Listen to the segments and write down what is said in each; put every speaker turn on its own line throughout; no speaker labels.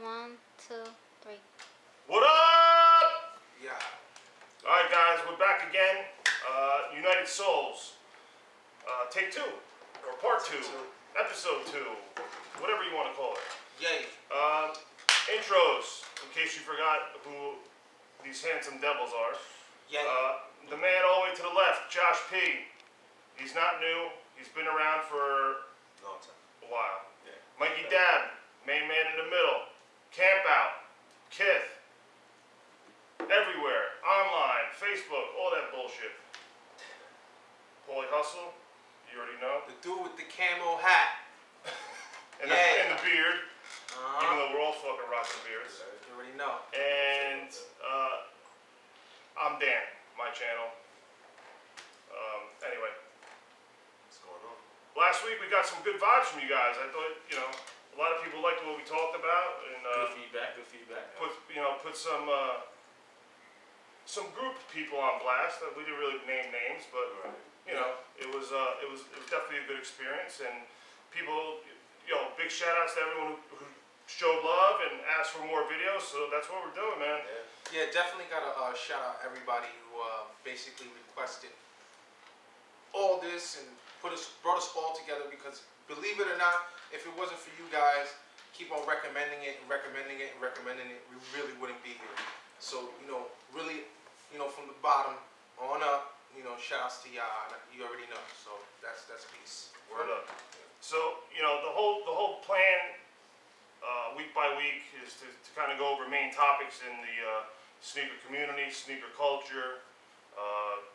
1, 2, 3.
What up?
Yeah.
Alright guys, we're back again. United Souls. Take 2. Or part 2. Episode 2. Whatever you want to call it.
Yay.
Intros, in case you forgot who these handsome devils are.
Yay.
The man all the way to the left, Josh P. He's not new. He's been around for
Long time.
a while.
Yeah.
Mikey Dab, main man in the middle. Camp Out, Kith. Everywhere, online, Facebook, all that bullshit. Paulie Hustle, you already know.
The dude with the camo hat.
And the beard, even though we're all fucking rocking beards.
You already know.
And I'm Dan, my channel. Anyway.
What's going on?
Last week we got some good vibes from you guys. I thought, a lot of people liked what we talked about. And,
good feedback.
Put some group people on blast that we didn't really name names, but it was definitely a good experience, and people, big shout outs to everyone who showed love and asked for more videos. So that's what we're doing, man.
Yeah, definitely gotta shout out everybody who basically requested all this and brought us all together, because believe it or not, if it wasn't for you guys keep on recommending it, we really wouldn't be here. So, really, from the bottom on up, shout outs to y'all. You already know. So that's peace.
Word up. So, the whole plan week by week is to kind of go over main topics in the sneaker community, sneaker culture,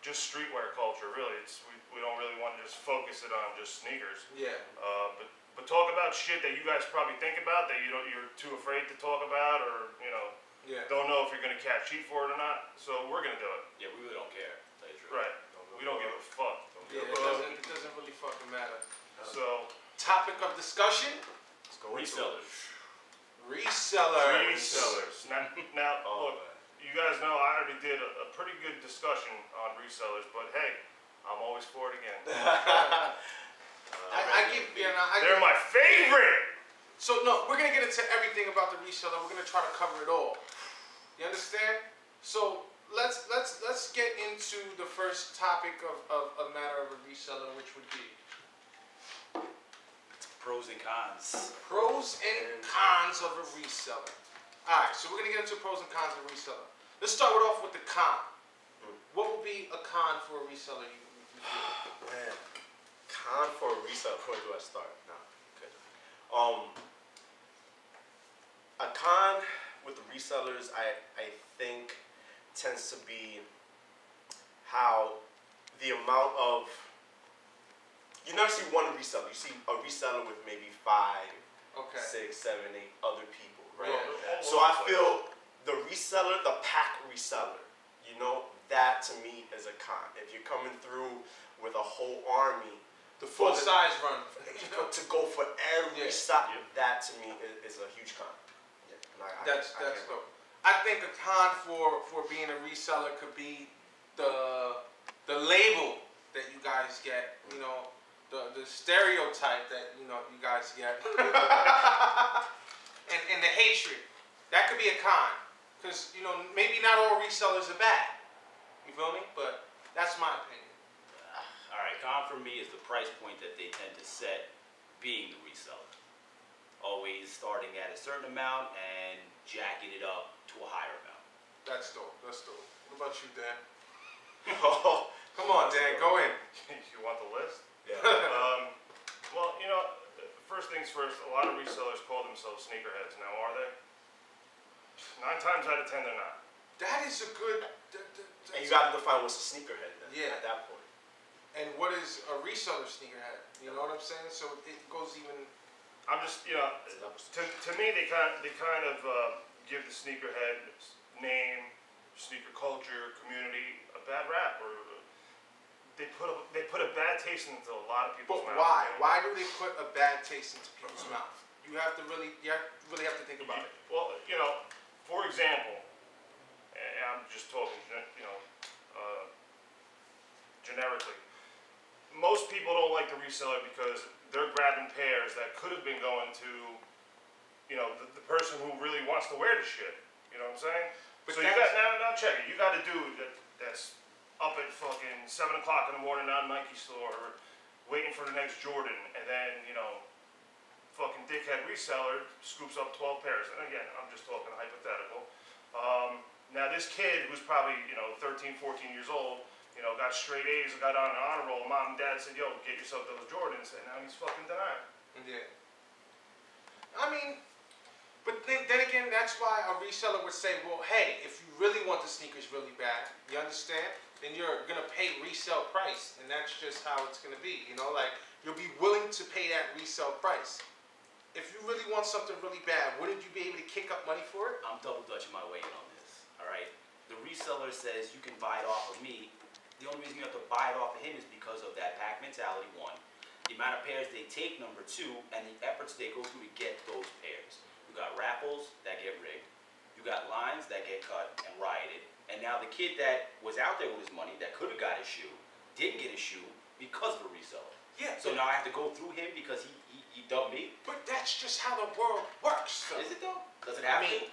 just streetwear culture, really. We don't really want to just focus it on just sneakers.
Yeah.
But talk about shit that you guys probably think about that you're too afraid to talk about, or don't know if you're gonna catch heat for it or not. So we're gonna do it.
Yeah, we really don't care.
Right. We don't give a fuck.
Yeah, it doesn't really fucking matter.
So
topic of discussion.
Let's go. Resellers.
Now look, you guys know I already did a pretty good discussion on resellers, but hey, I'm always for it again. They're my favorite.
So no, we're gonna get into everything about the reseller. We're gonna try to cover it all. You understand? So let's get into the first topic of a matter of a reseller, which would be
Pros and cons.
Pros and cons of a reseller. Alright, so we're gonna get into pros and cons of a reseller. Let's start off with the con. What would be a con for a reseller?
Man, con for a reseller. Where do I start? No, okay. A con with the resellers, I think, tends to be how the amount of, you never see one reseller. You see a reseller with maybe 5, 6, 7, 8 other people, right?
Yeah.
So I feel the reseller, the pack reseller, that to me is a con. If you're coming through with a whole army,
the full size run,
to go for every side, that to me is a huge con.
That's dope. I think a con for being a reseller could be the label that you guys get, the stereotype that you guys get, and the hatred. That could be a con, because maybe not all resellers are bad. You feel me? But that's my opinion.
All right, con for me is the price point that they tend to set, being the reseller. Always starting at a certain amount and jacking it up to a higher amount.
That's dope. What about you, Dan? Come on, Dan, go in.
You want the list?
Yeah.
Well, first things first, a lot of resellers call themselves sneakerheads. Now, are they? 9 times out of 10, they're not.
That is a good...
And you got to define what's a sneakerhead then, at that point.
And what is a reseller sneakerhead? You know what I'm saying? So it goes even...
I'm just, to me, they kind of give the sneakerhead name, sneaker culture, community a bad rap, or they put a bad taste into a lot of people's mouth.
But why? Why do they put a bad taste into people's mouth? You have to really have to think about it.
Well, for example, and I'm just talking, generically. Most people don't like the reseller because they're grabbing pairs that could have been going to you know, the person who really wants to wear the shit. You know what I'm saying?
But
so you got now check it. You got a dude that's up at fucking 7 o'clock in the morning on Nike store, waiting for the next Jordan, and then you know, fucking dickhead reseller scoops up 12 pairs. And again, I'm just talking hypothetical. Now this kid who's probably, you know, 13, 14 years old, you know, got straight A's and got on an honor roll. Mom and dad said, yo, get yourself those Jordans. And now he's fucking denying.
Yeah. I mean, but then again, that's why a reseller would say, well, hey, if you really want the sneakers really bad, you understand? Then you're going to pay resale price. And that's just how it's going to be. You know, like, you'll be willing to pay that resale price. If you really want something really bad, wouldn't you be able to kick up money for it?
I'm double dutching my way in on this. All right. The reseller says you can buy it off of me. The only reason you have to buy it off of him is because of that pack mentality, one. The amount of pairs they take, number two, and the efforts they go through to get those pairs. You got raffles that get rigged. You got lines that get cut and rioted. And now the kid that was out there with his money that could have got his shoe, didn't get his shoe because of a reseller.
Yeah.
So now I have to go through him because he dubbed me?
But that's just how the world works.
Is it though? Does it have to?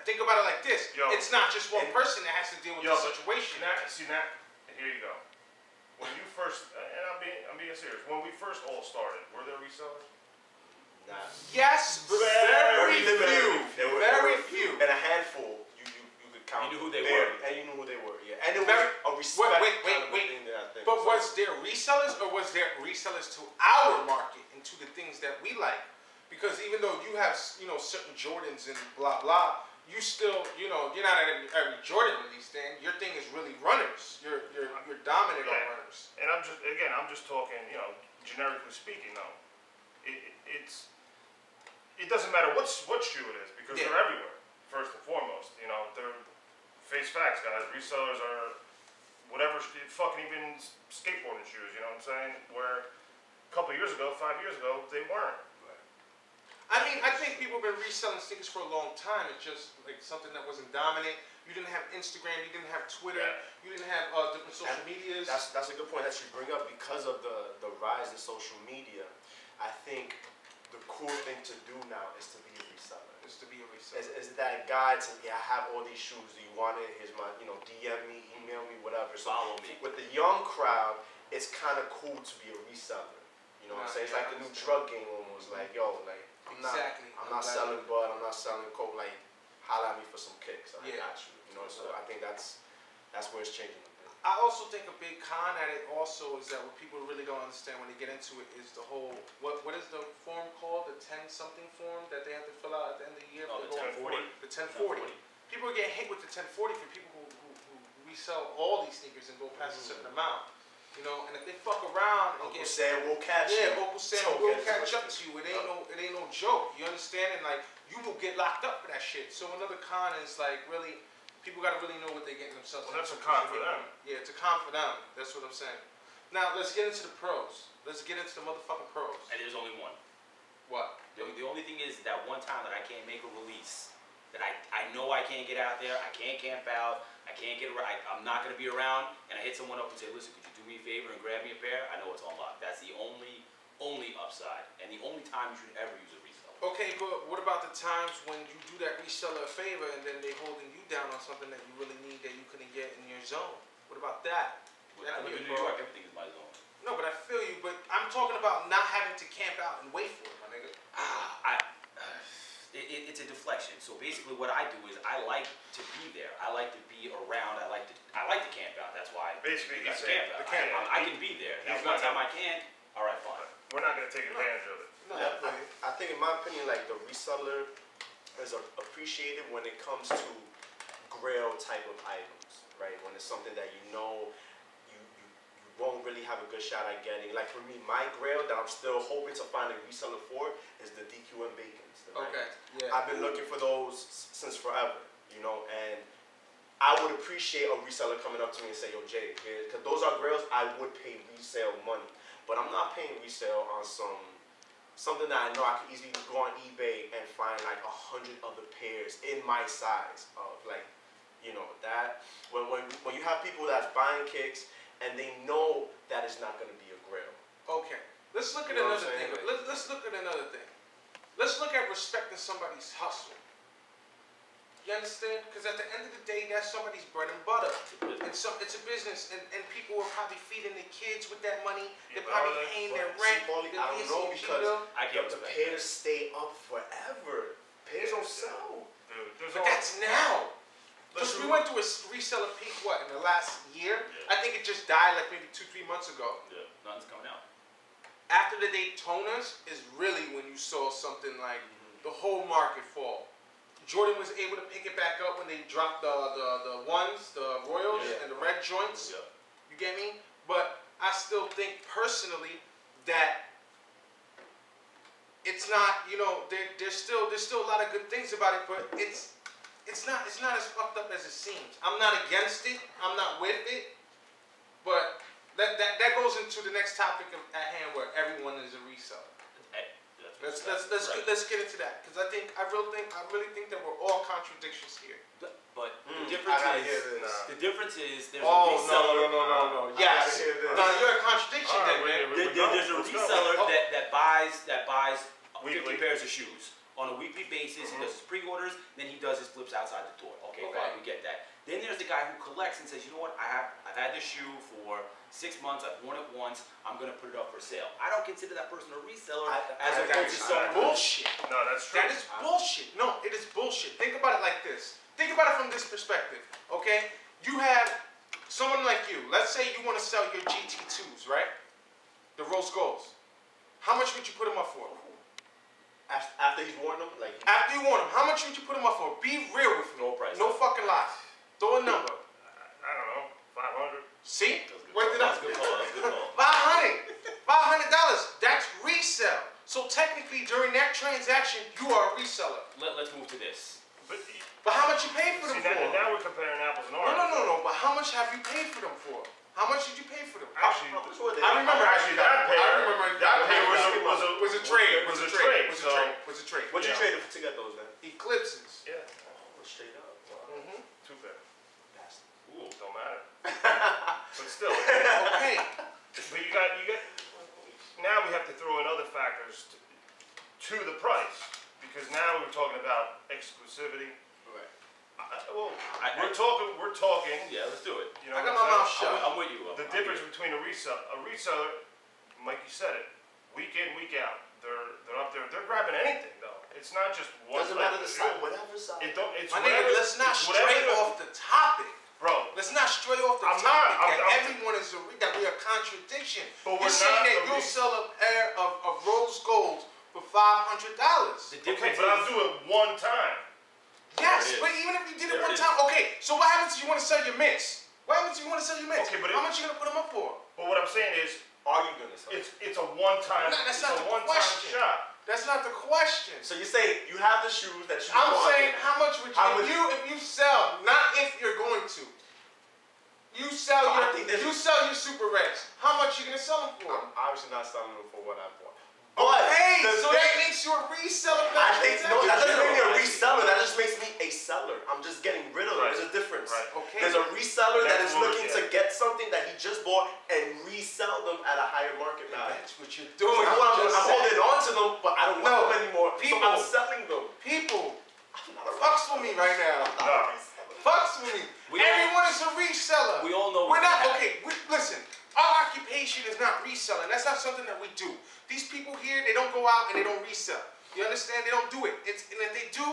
Think about it like this.
Yo,
it's not just one person that has to deal with the situation.
See that? And here you go. When you first, and I'm being serious. When we first all started, were there resellers?
Nah.
Yes, very few. Very few.
And a handful, you could count.
You knew who they
were.
were.
And you knew who they were, yeah. And it was a respect
Wait.
kind of thing that I think.
But was there resellers or was there resellers to our market and to the things that we like? Because even though you have, you know, certain Jordans and blah, blah, you still, you know, you're not at every Jordan release thing. Your thing is really runners. You're dominant on runners.
And I'm just talking, you know, generically speaking though. It doesn't matter what shoe it is because they're everywhere. First and foremost, you know, they're face facts, guys. Resellers are whatever, fucking even skateboarding shoes. You know what I'm saying? Where a couple of years ago, 5 years ago, they weren't.
I mean, I think people have been reselling sneakers for a long time. It's just like something that wasn't dominant. You didn't have Instagram. You didn't have Twitter. You didn't have different social medias.
That's a good point that you bring up because of the rise in social media. I think the cool thing to do now is to be a reseller. Is that guy to, I have all these shoes. Do you want it? Here's my, you know, DM me, email me, whatever. So
follow me.
With the young crowd, it's kind of cool to be a reseller. You know what I'm saying? It's like the new drug game almost. Like, yo, like, I'm not selling bud, I'm not selling coke, like, holla at me for some kicks. I got you. You know, so I think that's where it's changing a bit.
I also think a big con at it also is that what people really don't understand when they get into it is the whole, what is the form called? The 10-something form that they have to fill out at the end of the year?
Oh, the 1040.
The 1040. People get hit with the 1040 for people who resell all these sneakers and go past a certain amount. You know, and if they fuck around and
Uncle Sam will catch you.
Yeah, Uncle Sam will catch up to you. It ain't no joke. You understand? And like, you will get locked up for that shit. So another con is like, really, people gotta really know what they're getting themselves into.
Well, that's a con for them.
Yeah, it's a con for them. That's what I'm saying. Now, let's get into the pros. Let's get into the motherfucking pros.
And there's only one.
What?
The only thing is that one time that I can't make a release, that I know I can't get out there, I can't camp out, I can't get around, I'm not gonna be around, and I hit someone up and say, listen, could you do me a favor and grab me a pair? I know it's unlocked. That's the only upside, and the only time you should ever use a reseller.
Okay, but what about the times when you do that reseller a favor and then they holding you down on something that you really need that you couldn't get in your zone? What about that?
I live in New York, everything is my zone.
No, but I feel you, but I'm talking about not having to camp out and wait for it, my nigga.
It's a deflection. So basically what I do is I like to be there. I like to be around. I like to camp out. That's why
Basically,
I
he's saying
camp out. I can be there. Now, one time I can't, all right, fine.
We're not going to take advantage of it.
No,
I think in my opinion, like the reseller is appreciated when it comes to grail type of items, right? When it's something that you know you won't really have a good shot at getting. Like for me, my grail that I'm still hoping to find a reseller for is the DQM Bacons.
Okay, yeah.
I've been looking for those since forever, you know, and I would appreciate a reseller coming up to me and say, yo, Jay, because those are grails I would pay resale money. But I'm not paying resale on something that I know I could easily go on eBay and find like 100 other pairs in my size of like, you know, that when you have people that's buying kicks and they know that it's not going to be a grail.
Okay, let's look at
You know
another
what I'm
thing.
saying?
Let's look at another thing. let's look at respecting somebody's hustle. You understand? Because at the end of the day, that's somebody's bread and butter. And it's a business, and people are probably feeding their kids with that money. They're probably paying their rent.
I don't know, because
I can't
the pairs stay up forever. Pairs don't sell.
But that's now. Because we went through a reseller peak, what, in the last year?
Yeah.
I think it just died like maybe 2-3 months ago.
Yeah, nothing's coming out.
After the Daytonas is really when you saw something like the whole market fall. Jordan was able to pick it back up when they dropped the ones, the Royals, and the red joints.
Yeah.
You get me? But I still think personally that it's not, you know, there's still a lot of good things about it, but it's not as fucked up as it seems. I'm not against it. I'm not with it. But that goes into the next topic at hand, where everyone is a reseller. Let's get into that, because I really think that we're all contradictions here.
But the difference is there's a
Oh
reseller.
no. Yes. No, you're a contradiction then, man.
There's a reseller that buys 50
Weekly.
pairs of shoes on a weekly basis. He does his pre-orders, then he does his flips outside the door. Okay, fine, we get that. Then there's the guy who collects and says, you know what, I've had this shoe for 6 months, I've worn it once, I'm gonna put it up for sale. I don't consider that person a reseller as opposed to someone.
Bullshit.
No, that's true.
That is bullshit. No, it is bullshit. Think about it like this. Think about it from this perspective, okay? You have someone like you. Let's say you want to sell your GT2s, right? The rose golds. How much would you put them up for?
After he's worn them, like
After you want them, how much would you put them up for? Be real with me.
No price.
No fucking lies. Throw a number.
I don't know, 500.
See? Where did I?
That's a good call. That's a good call.
$500. That's resell. So technically, during that transaction, you are a reseller.
Let's move to this.
But how much you pay for them
See,
for?
now we're comparing apples and oranges.
No. But how much have you paid for them for? How much did you pay for them?
Actually,
I remember
actually that pair
was a trade.
Was a trade.
What'd you trade to get those then?
Eclipses.
Yeah,
Straight up. Wow.
2 pair.
Ooh.
Don't matter. But still.
Okay.
But you got. Now we have to throw in other factors to the price, because now we're talking about exclusivity.
Right.
We're talking.
Yeah, let's do it.
You know,
I got my mouth shut.
I'm with you.
The difference between a reseller, Mikey said it, week in, week out. They're up there. They're grabbing anything though. It's not just one.
Doesn't matter the side, whatever side.
It's
My
whatever.
nigga, let's not stray off the topic.
Bro,
Let's not stray off the
I'm
topic
not.
that everyone is that we are contradiction.
But
You're
we're
saying
not
that
a
you'll sell a pair of rose golds for $500.
The
okay,
difference
but I'll
is,
do it one time.
Yes,
There it
but
is.
even if you did it
There
one
it
time, okay. So what happens if you want to sell your mints? What happens if you want to sell your mints?
Okay, but
how much you gonna put them up for?
But what I'm saying is,
Are you gonna sell?
it's a one-time.
No, that's
it's
not
a
the
one-time
question.
shot.
That's not the question.
So you're saying you have the shoes that you
I'm
bought.
saying how much would you if you sell, not if you're going to. You sell your super reds. How much you gonna sell them for?
I'm obviously not selling them for what I bought.
Okay,
the
so
thing-
that makes you a reseller.
I think no, that doesn't make me a
General.
reseller. That just makes me a seller. I'm just getting rid of it.
Right.
There's a difference.
Right.
Okay.
There's a reseller that is
That's what
looking
it
to
is.
get something that he just bought and resell them at a higher market value.
That's what you're
So
doing.
I'm holding on to them, but I don't want
No.
them anymore.
People.
So I'm selling them.
People,
I'm not a
fucks with me right now.
I'm not a reseller.
Fucks with me. Everyone is a reseller.
we all know
We're
what's
not
gonna happen.
okay. Listen, our occupation is not reselling. That's not something that we do. These people here, they don't go out and they don't resell. You understand? They don't do it. And if they do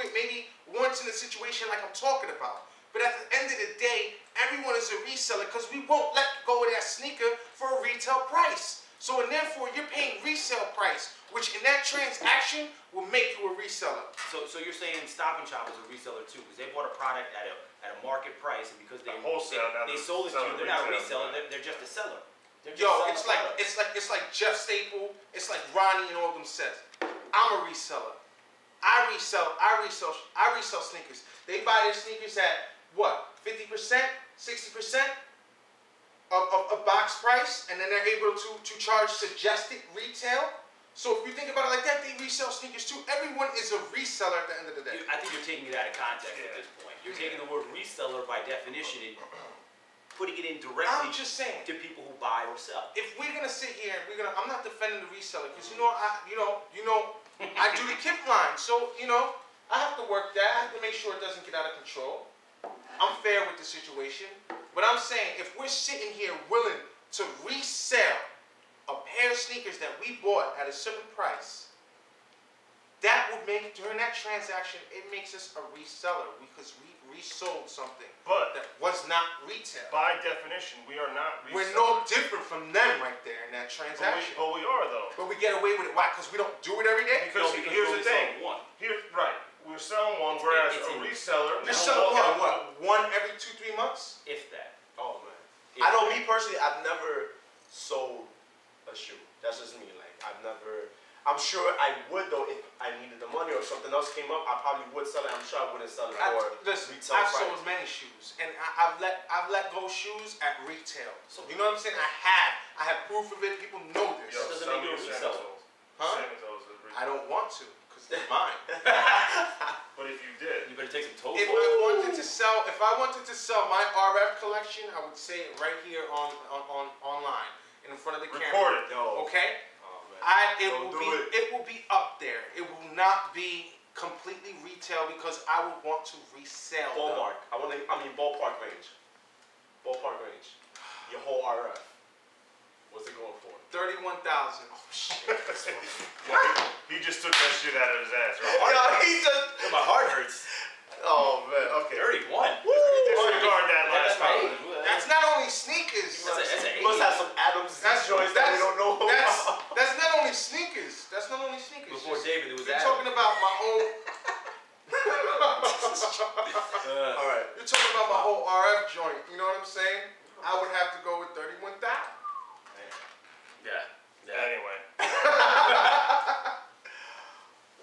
it maybe once in a situation like I'm talking about. But at the end of the day, everyone is a reseller because we won't let go of that sneaker for a retail price. So and therefore, you're paying resale price, which in that transaction will make you a reseller.
So you're saying Stop and Shop is a reseller too, because they bought a product at a market price, and because they
Wholesale, now
they
they're
sold it to you,
selling
they're not a
retail.
reseller. They're just a seller. They're just
Yo,
selling
it's
product.
like Jeff Staple, it's like Ronnie and all of them says. I'm a reseller. I resell sneakers. They buy their sneakers at what? 50%, 60% of box price, and then they're able to charge suggested retail. So if you think about it like that, they resell sneakers too. Everyone is a reseller at the end of the day.
I think you're taking it out of context at this point. You're taking the word reseller by definition and putting it in directly
I'm just saying.
to people who buy or sell.
If we're gonna sit here and I'm not defending the reseller because I do the Kith line. So, you know, I have to work that. I have to make sure it doesn't get out of control. I'm fair with the situation. But I'm saying, if we're sitting here willing to resell a pair of sneakers that we bought at a certain price, that would make, during that transaction, it makes us a reseller because we resold something
But
that was not retail.
by definition, we are not resellers.
We're no different from them right there in that transaction.
But we are though.
But we get away with it. Why? Because we don't do it every day?
Because
No, because
here's
we're
the
only
thing.
selling one.
Right. We're selling one, whereas
it's
a
in-
reseller.
You're
will
selling
walk
what?
out-
One every 2-3 months?
If that.
Oh man.
If
I know
that.
me personally, I've never sold a shoe. That's just me. Like I've never. I'm sure I would though if I needed the money or something else came up. I probably would sell it. I'm sure I wouldn't sell it for
Listen,
retail
I've
price.
sold many shoes, and I've let go shoes at retail. So you know what I'm saying? I have proof of it. People know this.
Yo,
That doesn't
sell
make you
me
a
your
reseller.
Sanitos.
Huh?
Sanitos is a
I don't want to because they're mine.
But if you did,
You better take some toes
If
off.
I wanted to sell my RF collection, I would say it right here on online in front of the camera.
record it.
Yo.
Okay.
Oh man.
It will be up there. It will not be completely retail because I would want to resell. them.
Ballpark. Ballpark range. Ballpark range. Your whole RF. What's it going for?
31,000.
He just took that shit out of his ass, right?
Yeah, he just.
My heart hurts.
Oh man. Okay.
31.
Disregard that last
That's my
comment.
age.
That's not only sneakers.
That's
You must have some Adams joints that we don't know about.
That's not only sneakers. That's not only sneakers.
Before David, it was
You're
Adam.
talking about my whole.
All right.
You're talking about my whole RF joint. You know what I'm saying? I would have to go with 31,000.
Yeah.
Anyway,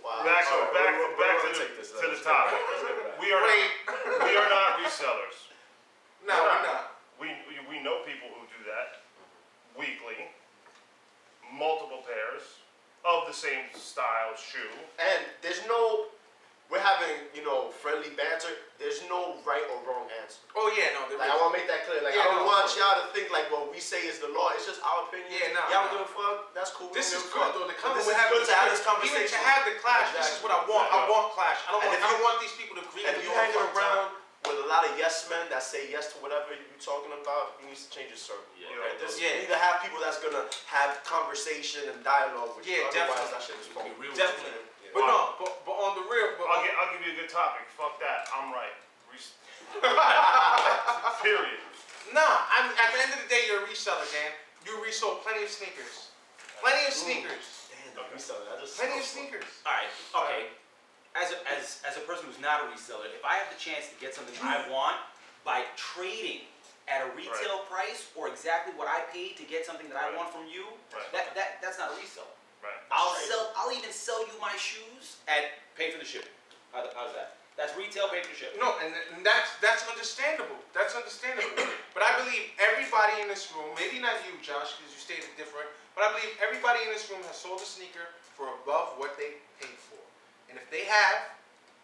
Wow.
back
All right,
back
we're gonna
to
take this.
the
Let's get
topic.
back. Let's get back.
We are not resellers.
No, we're not.
We know people who do that weekly, multiple pairs of the same style shoe.
And there's no. We're having, friendly banter. There's no right or wrong answer.
Oh yeah, no.
Like I want to make that clear. Like
Yeah,
I don't
no.
want y'all to think like what we say is the law. It's just our opinion.
Yeah, nah,
Y'all
nah.
don't give a fuck. That's cool. We
This
don't
is
give a
good
fuck.
though. The
But this is
we're having
good to have this
Even
conversation.
to have the clash. This is what I want. I want clash. I don't
And
want.
if
I don't
you-
want these people to agree
And
with
if
me
you
all
hanging
the fucking
around
time.
with a lot of yes men that say yes to whatever you're talking about, you need to change your circle.
Yeah.
Okay?
Yeah.
You need to have people that's gonna have conversation and dialogue with you.
Yeah,
Otherwise,
definitely.
that shit is
You
phone.
can be real
Definitely.
with it.
But no. But on the real. But
I'll give you a good topic. Fuck that. I'm right. Period.
Nah, at the end of the day, you're a reseller, Dan. You resold plenty of sneakers. Plenty of sneakers.
Damn, the reseller. That just
Plenty of
sounds fun.
sneakers.
All right. Okay. As a person who's not a reseller, if I have the chance to get something I want by trading at a retail price or exactly what I paid to get something that I
Right.
want from you,
Right.
that's not a reseller.
Right.
I'll even sell you my shoes at pay for the shipping. How's that? That's retail, pay for the shipping.
No, and that's understandable. That's understandable. But I believe everybody in this room, maybe not you, Josh, because you stated different, but I believe everybody in this room has sold a sneaker for above what they paid for. And if they have,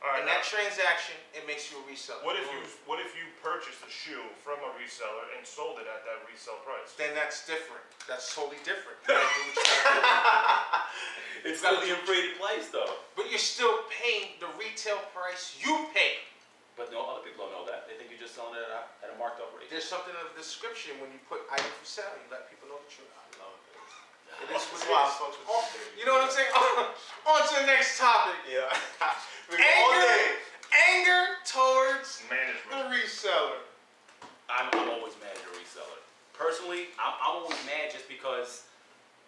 All right.
in that transaction, it makes you a reseller.
What if you purchased a shoe from a reseller and sold it at that resale price?
Then that's different. That's totally different. You gotta do what you gotta
It's still the inflated price though.
do. But you're still paying the retail price you pay.
But no, other people don't know that. They think you're just selling it at a marked up rate.
There's something in the description when you put item for sale. You let people know the truth.
I love it.
It is what
That's
it
why I
is.
fucks with
Oh,
you.
you know what I'm saying? On to the next topic.
Yeah. We go all day.
Anger towards the
Management.
reseller.
I'm always mad at a reseller. Personally, I'm always mad just because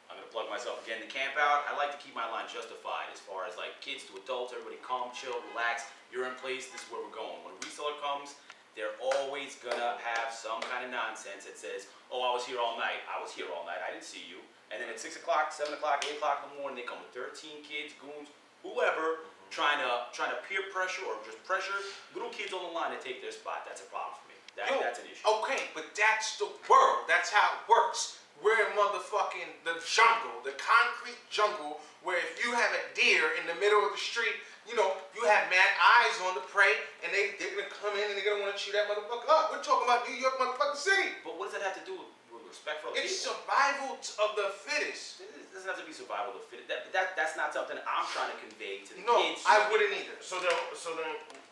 I'm gonna plug myself again to camp out. I like to keep my line justified as far as like kids to adults, everybody calm, chill, relax. You're in place, this is where we're going. When a reseller comes, they're always gonna have some kind of nonsense that says, oh, I was here all night. I was here all night, I didn't see you. And then at 6 o'clock, 7 o'clock, 8 o'clock in the morning, they come with 13 kids, goons, whoever, trying to peer pressure or just pressure little kids on the line to take their spot. That's a problem for me. That's an issue.
Okay, but that's the world. That's how it works. We're in motherfucking the jungle, the concrete jungle, where if you have a deer in the middle of the street, you have mad eyes on the prey, and they're gonna come in and they're gonna want to chew that motherfucker up. We're talking about New York motherfucking city.
But what does that have to do with respect for other
It's
people.
survival of the fittest.
It doesn't have to be survival of the fittest. That's not something I'm trying to convey to the
No,
kids.
I wouldn't either.
So then,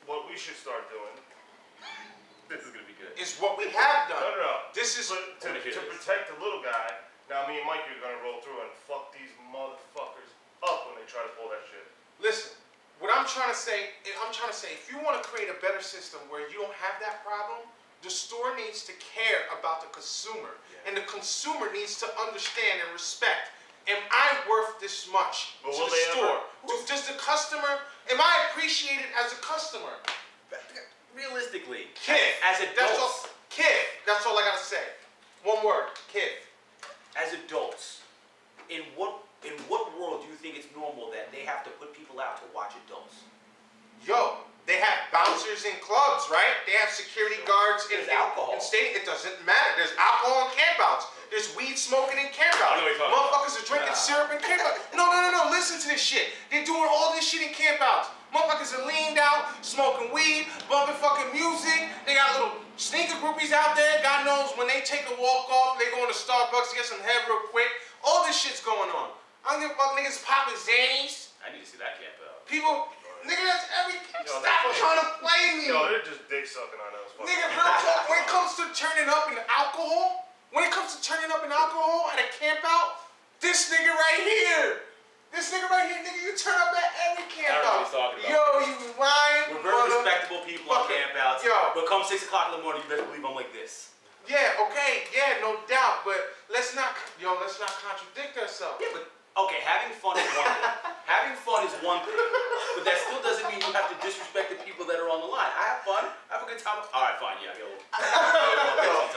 what we should start doing
This is gonna be good.
Is what we have done.
No.
This is
But to protect the little guy, now me and Mikey are gonna roll through and fuck these motherfuckers up when they try to pull that shit.
listen. What I'm trying to say, if you want to create a better system where you don't have that problem, the store needs to care about the consumer, and the consumer needs to understand and respect. Am I worth this much
But
to
will
the
they
store? Does the customer? Am I appreciated as a customer?
Realistically,
Kith.
as
That's all.
adults,
Kith. That's all I gotta say. One word. Kith.
as adults, in what world do you think it's normal that they have to put people out to watch adults?
Yo, they have bouncers in clubs, right? They have security guards in
There's alcohol.
stadium. It doesn't matter. There's alcohol in campouts. There's weed smoking in campouts.
I know what you're talking
Motherfuckers are drinking syrup in campouts. No. Listen to this shit. They're doing all this shit in campouts. Motherfuckers are leaned out, smoking weed, bumping fucking music. They got little sneaker groupies out there. God knows when they take a walk off, they go into Starbucks to get some head real quick. All this shit's going on. I don't give a fuck, niggas popping Xannies.
I need to see that camp out.
People, nigga, that's every.
Yo,
Stop trying to play me.
Yo, they're just dick sucking on us.
Nigga, real talk, when it comes to turning up in alcohol, at a camp out, this nigga right here, nigga, you turn up at every camp
I don't know
out.
what he's talking about.
Yo, you lying.
We're very respectable people on
fucker.
camp outs.
Yo.
But come 6 o'clock in the morning, you best believe I'm like this.
Yeah, okay, yeah, no doubt, but let's not contradict ourselves.
Yeah, but okay, having fun is one thing. Having fun is one thing, but that still doesn't mean you have to disrespect the people that are on the line. I have fun, I have a good time. All right, fine, yeah, I get a little.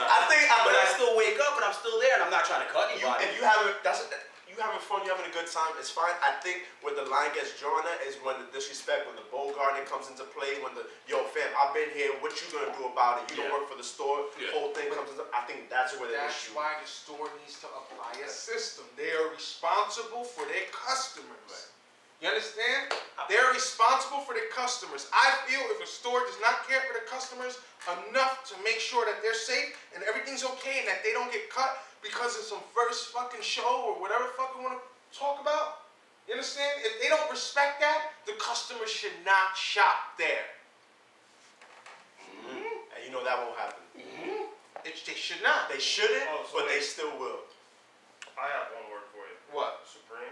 But I still wake up and I'm still there, and I'm not trying to cut anybody.
If you having fun, you having a good time, it's fine. I think where the line gets drawn at is when the disrespect, when the bogarting comes into play, when the fam, I've been here, what you gonna do about it? You don't work for the store, whole thing comes into. I think that's where the issue.
That's why the store needs to apply a system. They are responsible for their customers. You understand? They're responsible for their customers. I feel if a store does not care for their customers enough to make sure that they're safe and everything's okay and that they don't get cut because of some first fucking show or whatever fuck you want to talk about. You understand? If they don't respect that, the customer should not shop there.
And you know that won't happen.
They should not.
They shouldn't, but they
wait.
still will.
I have one word for you.
What?
Supreme.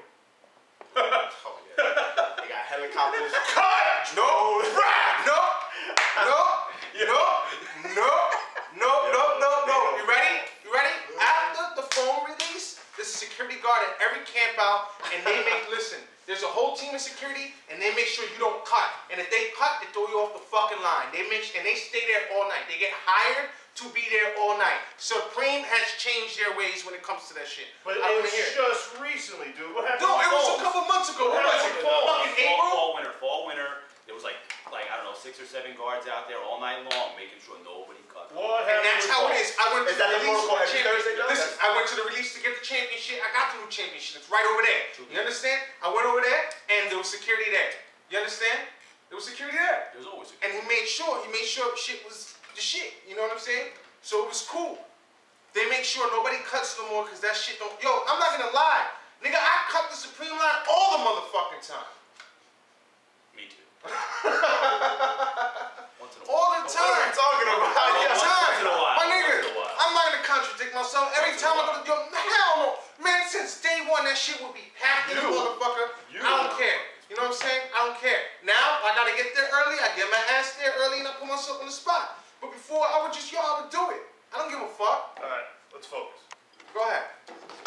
Oh yeah. They got helicopters.
Cut! No! No! You ready? After the phone release, there's a security guard at every camp out, and they there's a whole team of security, and they make sure you don't cut. And if they cut, they throw you off the fucking line. They stay there all night. They get hired to be there all night. Supreme has changed their ways when it comes to that shit.
But
I
it
wanna
was
hear it.
just recently, dude. What happened?
No,
to
it was a
phones?
couple months ago. What was it? Fucking April?
Fall, winter. There was like I don't know, 6 or 7 guards out there all night long, making sure nobody cut.
What
And
happened?
that's
with
how it
phones?
is. I went to
Is that
the
the
release
protocol
for the
every
championship.
Thursday, though?
Listen, I went to the release to get the championship. I got the new championship. It's right over there. You understand? I went over there, and there was security there. You understand? There was security there.
There's always
And he made sure shit was the shit. You know what I'm saying? So it was cool. They make sure nobody cuts no more because that shit don't. Yo, I'm not gonna lie. Nigga, I cut the Supreme line all the motherfucking time.
Me too. Once in a
All
while.
the
What are
time.
you talking about?
All the
Once
time.
in a while.
My nigga,
Once in a while.
I'm not gonna contradict myself. Every
Once in a
time I
while.
go to hell no. Man, since day one, that shit would be packed in the motherfucker. I don't care. You know what I'm saying? I don't care. Now, I gotta get there early. I get my ass there early and I put myself on the spot. But before, I would do it. I don't give a fuck.
Alright, let's focus.
Go ahead.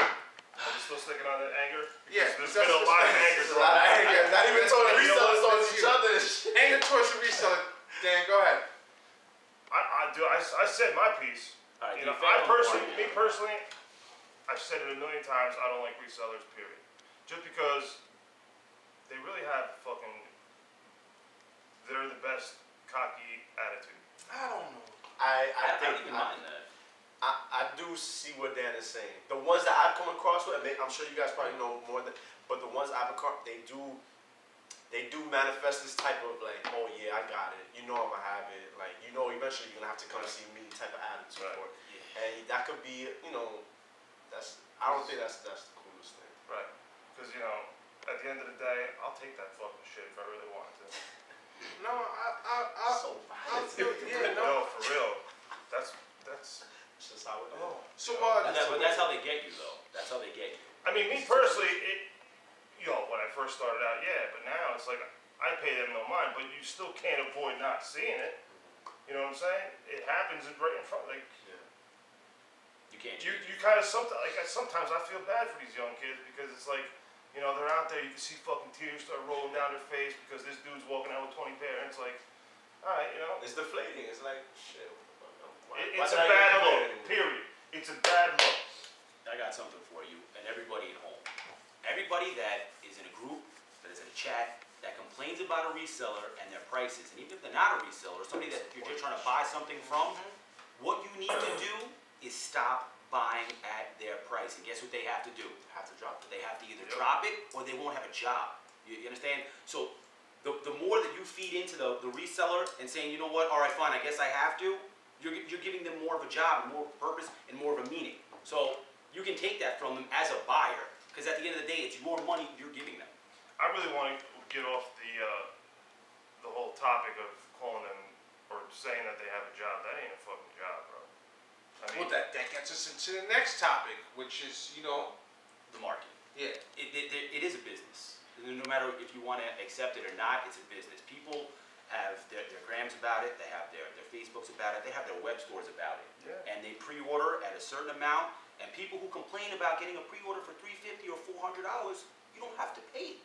Are we still sticking on the anger?
Yeah,
There's been a lot of anger.
There's a lot of anger. Not even towards the
You know
resellers,
what?
towards each other.
Anger towards the reseller. Dan, go ahead.
I said my piece.
Alright,
You know, me
yeah.
personally, I've said it a million times, I don't like resellers, period. Just because they really have they're the best cocky attitude.
I don't know.
I
I
think
don't even mind that.
I do see what Dan is saying. The ones that I've come across with, I'm sure you guys probably know more than, but the ones I've come, they do manifest this type of like, oh yeah, I got it. You know I'm gonna have it. Like, you know, eventually you're gonna have to come see me type of attitude.
Right.
For it. And that could be, you know, I don't think that's the coolest thing.
Right. Because, you know, at the end of the day, I'll take that fucking shit if I really wanted to.
No,
So
I feel, yeah,
No,
no.
for real. That's
just how it is.
So,
But that's how they get you, though. That's how they get you.
I mean, me personally, when I first started out, yeah, but now it's like, I pay them no mind, but you still can't avoid not seeing it. You know what I'm saying? It happens right in front, like,
You can't.
you kind of, sometimes I feel bad for these young kids because it's like, you know, they're out there, you can see fucking tears start rolling down their face because this dude's walking out with 20 pair, and it's like, alright, you know.
It's deflating. It's like, shit.
It's a bad look, period. It's a bad look.
I got something for you and everybody at home. Everybody that is in a group, that is in a chat, that complains about a reseller and their prices, and even if they're not a reseller, somebody that you're just trying to buy something from, what you need to do is stop buying at their price. And guess what they have to do?
Have to drop it.
They have to either drop it or they won't have a job. You understand? So the more that you feed into the reseller and saying, you know what, all right, fine, I guess I have to, you're giving them more of a job, more of a purpose, and more of a meaning. So you can take that from them as a buyer, because at the end of the day, it's your money you're giving them.
I really want to get off the whole topic of calling them or saying that they have a job. That ain't a fucking job, bro. I mean,
Well, that gets us into the next topic, which is, you know,
The market.
yeah.
It is a business. No matter if you want to accept it or not, it's a business. People have their grams about it, they have their Facebooks about it, they have their web stores about it.
Yeah.
And they pre-order at a certain amount, and people who complain about getting a pre-order for $350 or $400, you don't have to pay it.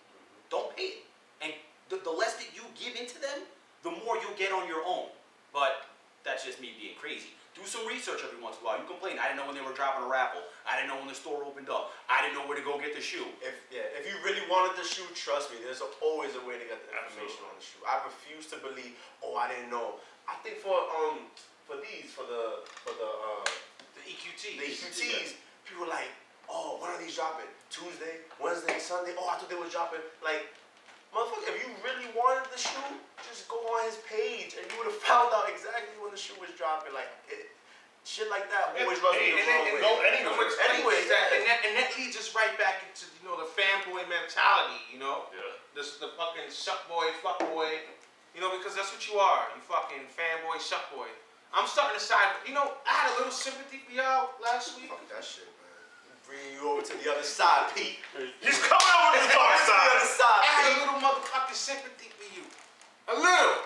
Don't pay it. And the less that you give into them, the more you'll get on your own. But that's just me being crazy. Do some research every once in a while. You complain, I didn't know when they were dropping a raffle. I didn't know when the store opened up. I didn't know where to go get the shoe.
If you really wanted the shoe, trust me, there's always a way to get the information on the shoe. I refuse to believe, I didn't know. I think for the EQTs, people were like, when are these dropping? Tuesday, Wednesday, Sunday? I thought they were dropping. Like, motherfucker, if you really wanted the shoe, just go on his page and you would have found out exactly when the shoe was dropping. Like, shit like that always rubs me the wrong way.
Go anywhere.
Anyways, and that leads us right back into, you know, the fanboy mentality, you know?
Yeah.
The fucking shuckboy, fuckboy, you know, because that's what you are. You fucking fanboy, shuckboy. I'm starting to side, you know, I had a little sympathy for y'all last week.
Fuck that shit, man. Bringing you over to the other side, Pete.
He's coming over to the dark side.
I had a little motherfucking sympathy for you. A little.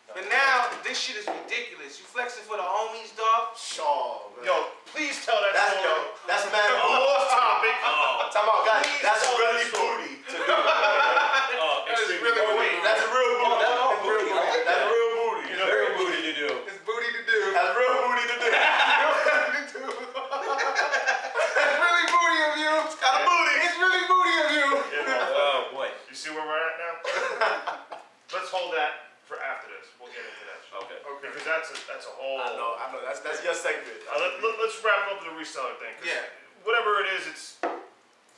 But now, this shit is ridiculous. You flexing for the homies, dog?
Shaw, man.
Yo, please tell that story.
That's mad
I'm off topic.
Talk about, guys,
Please
that's
tell
really
that story.
booty to do. That's real booty. That's real booty. That's real booty.
You know,
Very booty to do.
It's booty to do.
That's real booty to do.
That's really booty of you.
It's got a booty.
It's really booty of you.
Yeah.
Oh boy.
You see where we're at now? Let's hold that for after this. We'll get into that shit.
Okay.
Because that's a whole.
I know. That's your segment.
Let's wrap up the reseller thing.
Yeah.
Whatever it is, it's.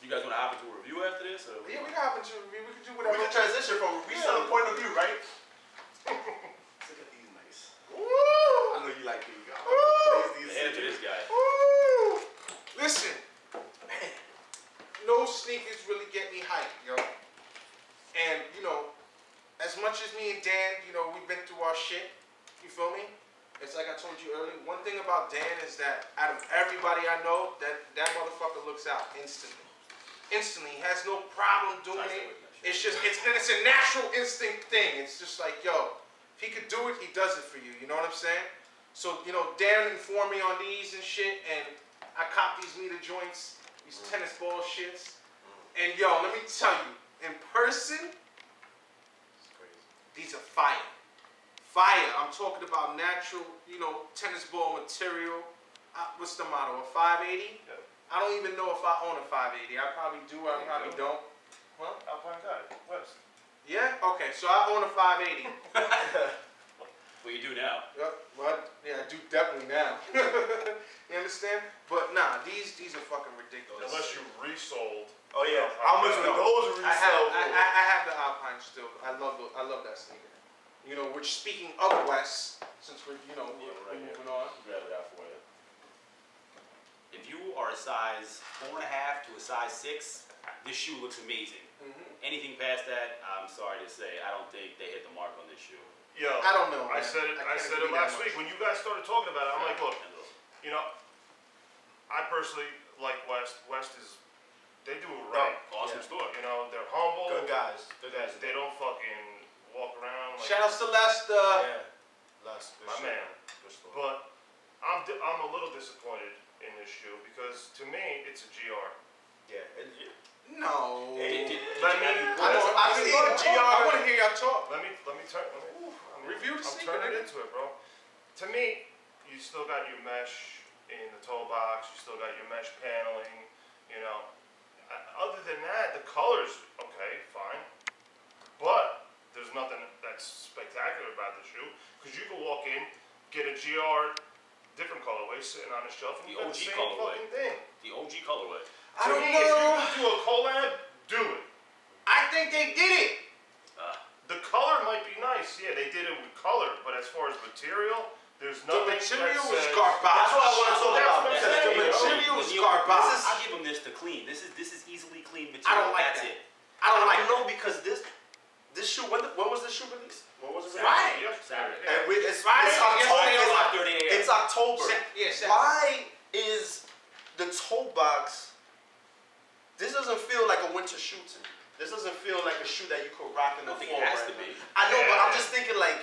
You guys want to hop into a review after this? Or
Yeah, we can hop into review. We can do
We
whatever.
can transition from a reseller point of view, right? Look at these nice.
Woo!
I know you like these guys.
the head to this guy?
Woo! Listen, man, no sneakers really get me hyped, yo. And, you know, as much as me and Dan, you know, we've been through our shit, you feel me? It's like I told you earlier, one thing about Dan is that out of everybody I know, that motherfucker looks out instantly. Instantly, he has no problem doing it. It's just, it's a natural instinct thing. It's just like, yo, if he could do it, he does it for you, you know what I'm saying? So, you know, Dan informed me on these and shit, and I cop these meter joints, these tennis ball shits. And yo, let me tell you, in person,
It's crazy.
these are fire. Fire. I'm talking about natural, you know, tennis ball material. What's the motto? A 580?
Yeah.
I don't even know if I own a 580. I probably do. I probably don't. Huh?
Alpine got it. West.
Yeah? Okay, so I own a 580.
Well, you do now.
Yeah, I do definitely now. You understand? But nah, these are fucking ridiculous.
Unless you resold.
Oh yeah. How much would those resell for?
I have the Alpine still. I love that sneaker. You know, which speaking of West, since we're, you know, we're moving on.
Grab it out for you. If you are a size 4.5 to a size 6, this shoe looks amazing. Anything past that, I'm sorry to say, I don't think they hit the mark on this shoe.
Yo,
I don't know,
I
man.
said it. I
I can't
said it
agree
last
that
week
much.
when you guys started talking about it. I'm like, look, you know, I personally like West. West is, they do it right.
Awesome store.
You know, they're humble.
Good guys. Good guys.
They don't fucking walk around like.
Shout outs to Lester.
Yeah. Last.
My man. But I'm a little disappointed in this shoe because to me it's a GR.
No.
I
want to hear y'all talk.
Let me turn.
Review the
I'm
sneaker,
turning
nigga.
into it, bro. To me, you still got your mesh in the toe box. You still got your mesh paneling. You know. Other than that, the colors okay, fine. But there's nothing that's spectacular about the shoe because you can walk in, get a GR, different colorway sitting on the shelf, and
The
you got
OG
the same
colorway.
fucking thing.
The OG colorway.
I don't
If
know.
you can do a collab, do it.
I think they did it.
The color might be nice, yeah, they did it with color, but as far as material, there's
The
nothing
material
that
was
says-
garbage.
That's what I want to talk
That's
about.
what I'm
because
saying,
the
you know.
material was
The-
garbage.
I'll give them this to clean. This is easily clean material.
I don't like
That's
that.
it.
I don't like
know because this shoe. When was this shoe released? When was it?
Friday.
Yep.
Saturday.
And it's
Friday.
October.
Yesterday,
It's 5:30 a.m.
It's October.
Yes.
Why is the toe box? This doesn't feel like a winter shoe to me. This doesn't feel like a shoe that you could rock in
I
the
don't think
fall.
it has
right
to be.
now. I know, but I'm just thinking like.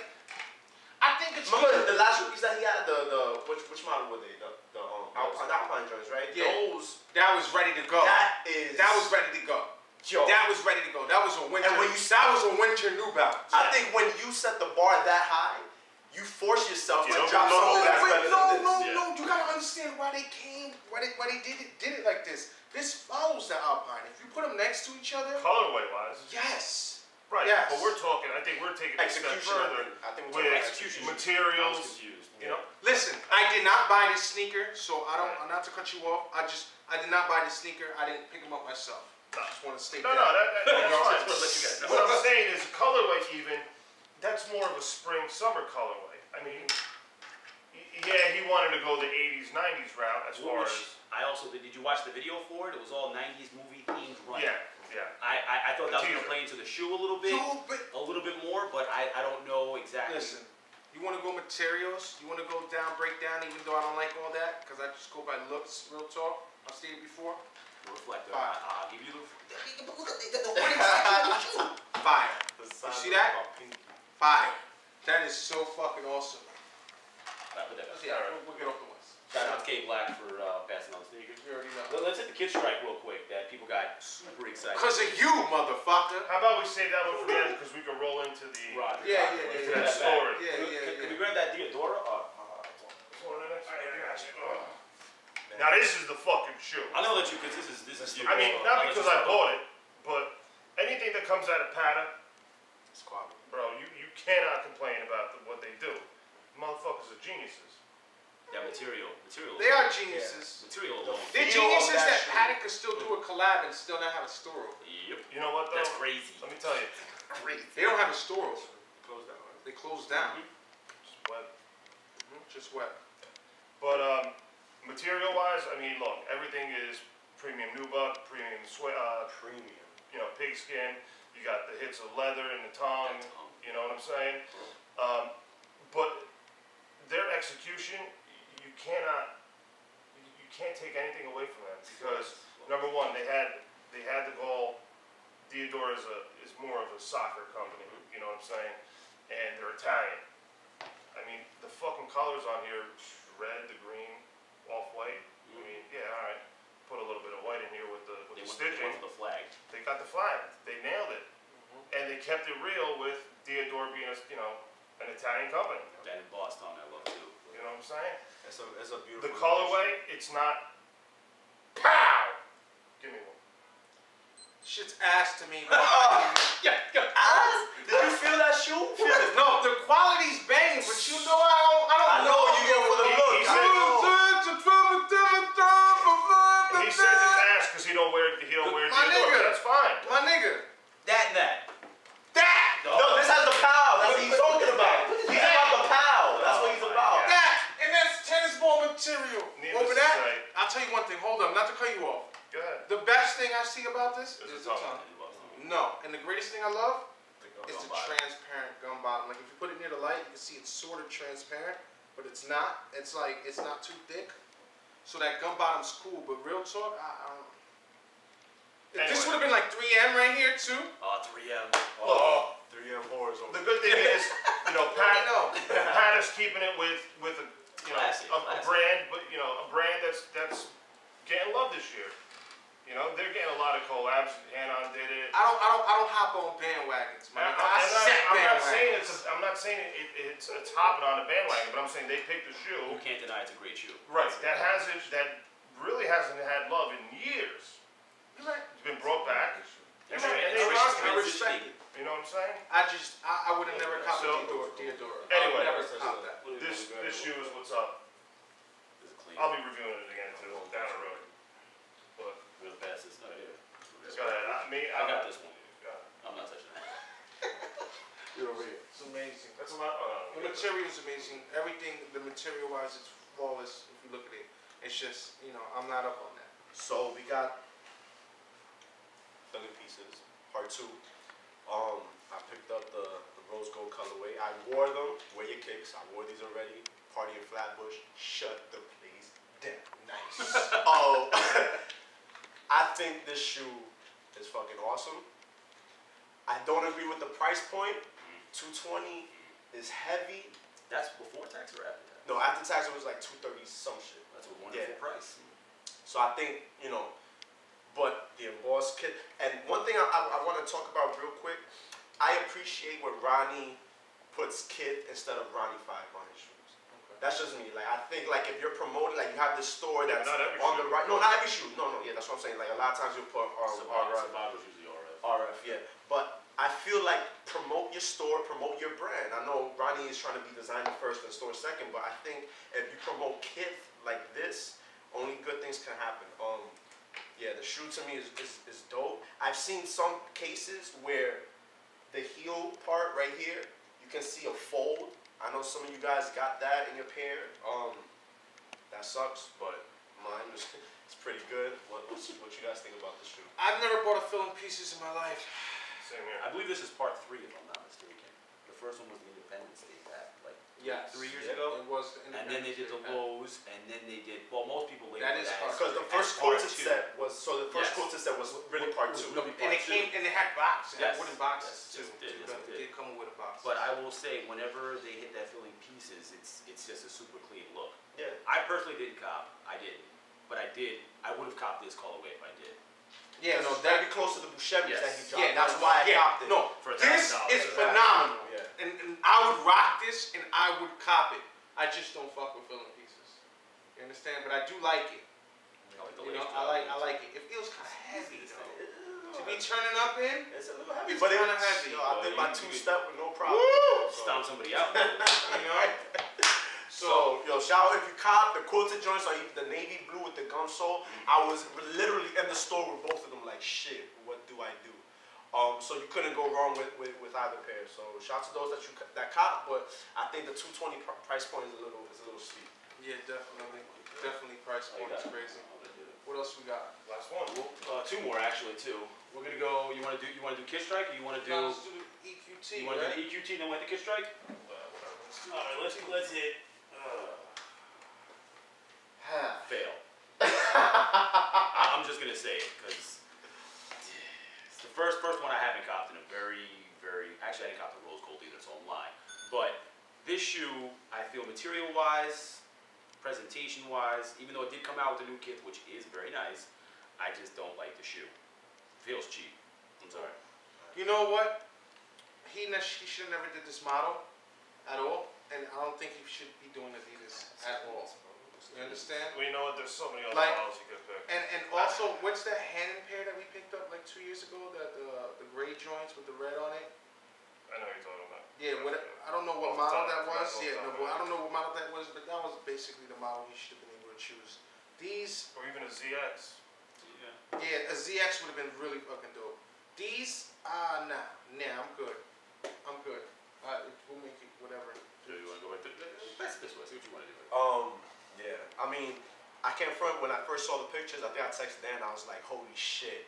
I think it's
Remember the last release that he had, which model were they? The Alpine joints, right?
Yeah.
Those.
that was ready to go.
That
was ready to go.
Yo.
That was ready to go. That was a winter.
And when
that was a winter New Balance.
I think when you set the bar that high, you force yourself
You
to
don't
drop
know
something that's better than this.
No. You gotta understand why they came, why they did it like this. This follows the Alpine. If you put them next to each other,
Colorway wise,
yes.
right?
Yes.
But we're talking. I think we're taking it a step
Execution.
further
I think
with
we're talking
execution.
execution.
I was
materials.
confused.
You know,
Listen, I did not buy this sneaker, so I don't. Not to cut you off. I did not buy this sneaker. I didn't pick them up myself. I just want to state
no,
that.
that's
Just
fine.
wanna let you guys know.
What I'm saying is colorway even. That's more of a spring summer colorway. I mean, yeah, he wanted to go the 80s, 90s route as far as.
I also did you watch the video for it? It was all 90s movie themed running.
Yeah.
I thought that was
Teaser.
gonna play into the shoe a little bit more, but I don't know exactly.
Listen, you want to go materials? You want to go down, break down, even though I don't like all that, because I just go by looks, real talk. I've stated before.
Reflector.
Fire.
I'll give you the.
Fire. You see that? Fire. That is so fucking awesome.
Alright, put that back.
Yeah, we'll get off the west.
Shout out to K Black for passing on the sneakers.
You already know.
Let's hit the kid strike real quick. That people got super excited.
Because of you, motherfucker.
How about we save that one for the end because we can roll into the
Roger.
Yeah.
into that story.
Can we grab that Diodora?
Now this is the fucking shoe.
I'm gonna let you because this is you.
I mean, not because I bought it, but anything that comes out of Pata, bro, you cannot complain about what they do. Motherfuckers are geniuses.
That material.
They are geniuses.
Material alone.
They're
Feel
geniuses
of that
that
shoe.
Pata could still do a collab and still not have a store open.
Yep.
You know what though?
That's crazy.
Let me tell you,
They don't have a store open. They closed down.
it's web.
Just web.
But material wise, I mean, look, everything is premium nubuck, premium
Premium.
you know, pigskin. You got the hits of leather in the tongue. You know what I'm saying? But their execution, you can't take anything away from them because number one, they had the goal. Diodora is more of a soccer company. You know what I'm saying? And they're Italian. I mean, the fucking colors on here, red, the green, off-white. I mean, yeah, all right. Put a little bit of white in here with the
They
stitching.
went for the flag.
They got the flag. They nailed it. And they kept it real with Diodora being an Italian company.
That embossed on that look too.
You know what I'm saying?
It's a beautiful.
The colorway, it's not pow! Give me one.
Shit's ass to me.
Did you feel that shoe? Feel it.
No, the quality's banging, but you know I don't
I know you go for the look.
He says it's ass because he don't wear
My
Diodora.
nigga.
That's fine.
My nigga.
That.
No, this has the pow. That's what he's talking about. He's about the pow. That's what he's about.
That, and that's tennis ball material.
Needless
Over
to
that,
say.
I'll tell you one this
It's
is
a
the
tongue.
tongue. No, and the greatest thing I love is the
bottom.
transparent gum bottom. Like if you put it near the light, you can see it's sort of transparent, but it's not. It's like it's not too thick. So that gum bottom's cool, but real talk, I don't. If this would have been like 3M right here too.
Oh, 3M.
Oh, 3M whores.
The good thing is, Pat is keeping it with a
Classic.
a brand, but a brand that's getting love this year. They're getting a lot of collabs. Hanon did it.
I don't hop on bandwagons, man.
I'm not saying it's hopping on the bandwagon, but I'm saying they picked the shoe.
You can't deny it's a great shoe.
Right. That really hasn't had love in years. It's been brought back. And they rock it.
I respect it.
You know what I'm saying?
I would have never copied Diodora.
Anyway,
I would never cop that.
This shoe is what's up.
Is it clean?
I'll be reviewing it again too down the road. But
We're gonna pass this. No, here.
go ahead.
I got this one.
Yeah.
I'm not touching that.
You're over here. It's amazing.
That's a lot.
The material is amazing. Everything, the material wise, it's flawless. If you look at it, it's just I'm not up on that.
So we got Philly pieces, part 2. I picked up the rose gold colorway. I wore them. Wear your kicks. I wore these already. Party in Flatbush. Shut the place down. Nice. I think this shoe is fucking awesome. I don't agree with the price point. $220 is heavy.
That's before tax or after tax?
No, after tax it was like $230 some shit.
That's a wonderful
Yeah.
price.
So I think, but the embossed kit. And one thing I want to talk about real quick, I appreciate when Ronnie puts Kith instead of Ronnie 5 on his shoes.
Okay.
That's just me. Like, I think, like, if you're promoting, like, you have this store that's
Not every
on
shoe.
the right. No, not every shoe. No, yeah, that's what I'm saying. Like, a lot of times you'll put
Survivor's usually RF.
RF, yeah. But I feel like promote your store, promote your brand. I know Ronnie is trying to be designer first and store second, but I think if you promote Kith like this, only good things can happen. Yeah, the shoe to me is dope. I've seen some cases where the heel part right here, you can see a fold. I know some of you guys got that in your pair. That sucks, but mine was it's pretty good. What you guys think about the shoe?
I've never bought a fill in pieces in my life.
Same here.
I believe this is part 3 if I'm not mistaken. The first one was the Independence Day pack, like
Yes.
3 years
Yeah.
ago.
It was the
And then they did the Lowe's, and then they did, well, most people labeled
That is
that
part-
Because the
as
first
part
quoted
2.
set was quoted set was really part 2.
Really
And
part
it
2.
came and it had boxes. It had
Yes.
wooden boxes
Yes,
too.
yes, it did, yes, it
It did come with a box.
But I will say, whenever they hit that filling pieces, it's just a super clean look.
Yeah.
I personally didn't cop. I didn't. But I did. I would have copped this colorway if I did.
yeah, no,
That'd be close to the Buscemi's
Yes.
that he dropped.
yeah,
That's why I copped it.
No,
For
this
$1,000.
is phenomenal.
Yeah.
And I would rock this and I would cop it. I just don't fuck with filling pieces. You understand? But I do like it.
I like the
You
lace
know,
job.
I like it. It feels kind of heavy though. To be turning up in,
It's a little heavy,
It's
but
kinda heavy.
Yo, I did my
You-
2-step with no problem.
Woo!
So-
Stomp somebody out.
you know.
So, yo, shout out if you cop the quilted joints or even the navy blue with the gum sole. I was literally in the store with both of them like, shit, what do I do? So you couldn't go wrong with either pair. So shout out to those that cop, but I think the $220 price point is a little steep.
Yeah, definitely. Price point is crazy. What else we got?
Last one.
2 more actually too. We're gonna go. You wanna do Kith Strike? Or you wanna do?
No, let's do the EQT.
You wanna
right?
do the EQT then with the Kith Strike?
Whatever.
All right, let's hit. Fail. I'm just gonna say it because it's the first one I haven't copped in a very actually I didn't cop the rose gold either, so I'm lying. But this shoe, I feel material wise, presentation wise, even though it did come out with a new Kith, which is very nice, I just don't like the shoe. Feels cheap. I'm sorry.
You know what? He should have never did this model at all, and I don't think he should be doing Adidas at all. You understand?
We know that there's so many other
Like-
models you could pick.
And also, what's that Hanon pair that we picked up like 2 years ago? That the gray joints with the red on it.
I know what you're talking about.
Yeah, I don't know what
Off the
model
top,
that was.
off the
Yeah, no,
top,
but
yeah.
I don't know what model that was, but that was basically the model he should have been able to choose. These,
Or even a ZX.
Yeah.
yeah, a ZX would have been really fucking dope. These, nah, I'm good. We'll make it whatever.
Do you wanna go with that's this way? See what you wanna do.
Yeah. I mean, I can't front when I first saw the pictures. I think I texted Dan. I was like, holy shit.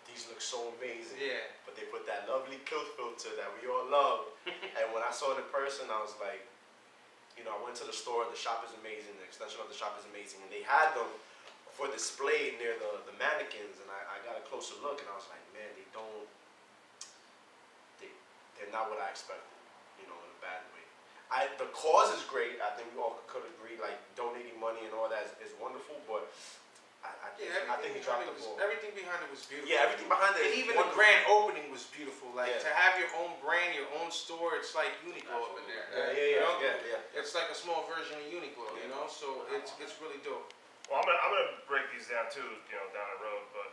these look so amazing.
Yeah.
But they put that lovely Kith filter that we all love. And when I saw it in person, I was like, you know, I went to the store, the shop is amazing, the extension of the shop is amazing, and they had them for display near the mannequins, and I got a closer look, and I was like, man, they're not what I expected, you know, in a bad way. The cause is great. I think we all could agree, like, donating money and all that is wonderful, but I think he dropped the ball.
Everything behind it was beautiful.
Yeah, everything behind it.
And even the grand opening was beautiful. Like,
Yeah.
to have your own brand, your own store, it's like Uniqlo up in there. You know?
Yeah.
It's like a small version of Uniqlo, you know? So it's really dope.
Well, I'm gonna break these down too, you know, down the road. But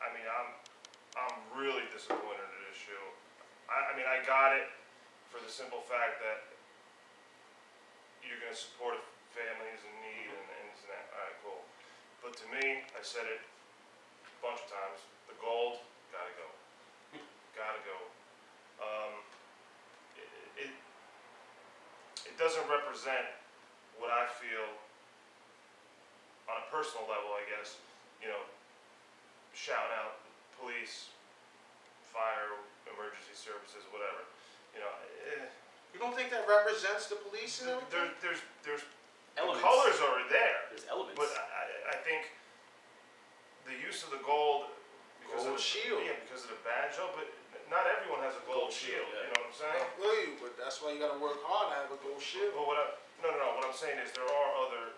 I mean, I'm really disappointed in this shoe. I mean, I got it for the simple fact that you're gonna support families in need and this and that. All right, cool. But to me, I said it a bunch of times. The gold gotta go. Gotta go. It doesn't represent what I feel on a personal level, I guess. You know, shout out police, fire, emergency services, whatever. You know,
You don't think that represents the police and everything?
there's the
Elements.
colors are there,
There's elements.
but I think the use of the gold because
Gold
of
shield.
Yeah, because of the badge, though, but not everyone has a gold shield.
yeah.
You know what I'm saying?
I feel you, but that's why you gotta work hard to have a gold shield.
But no. What I'm saying is there are other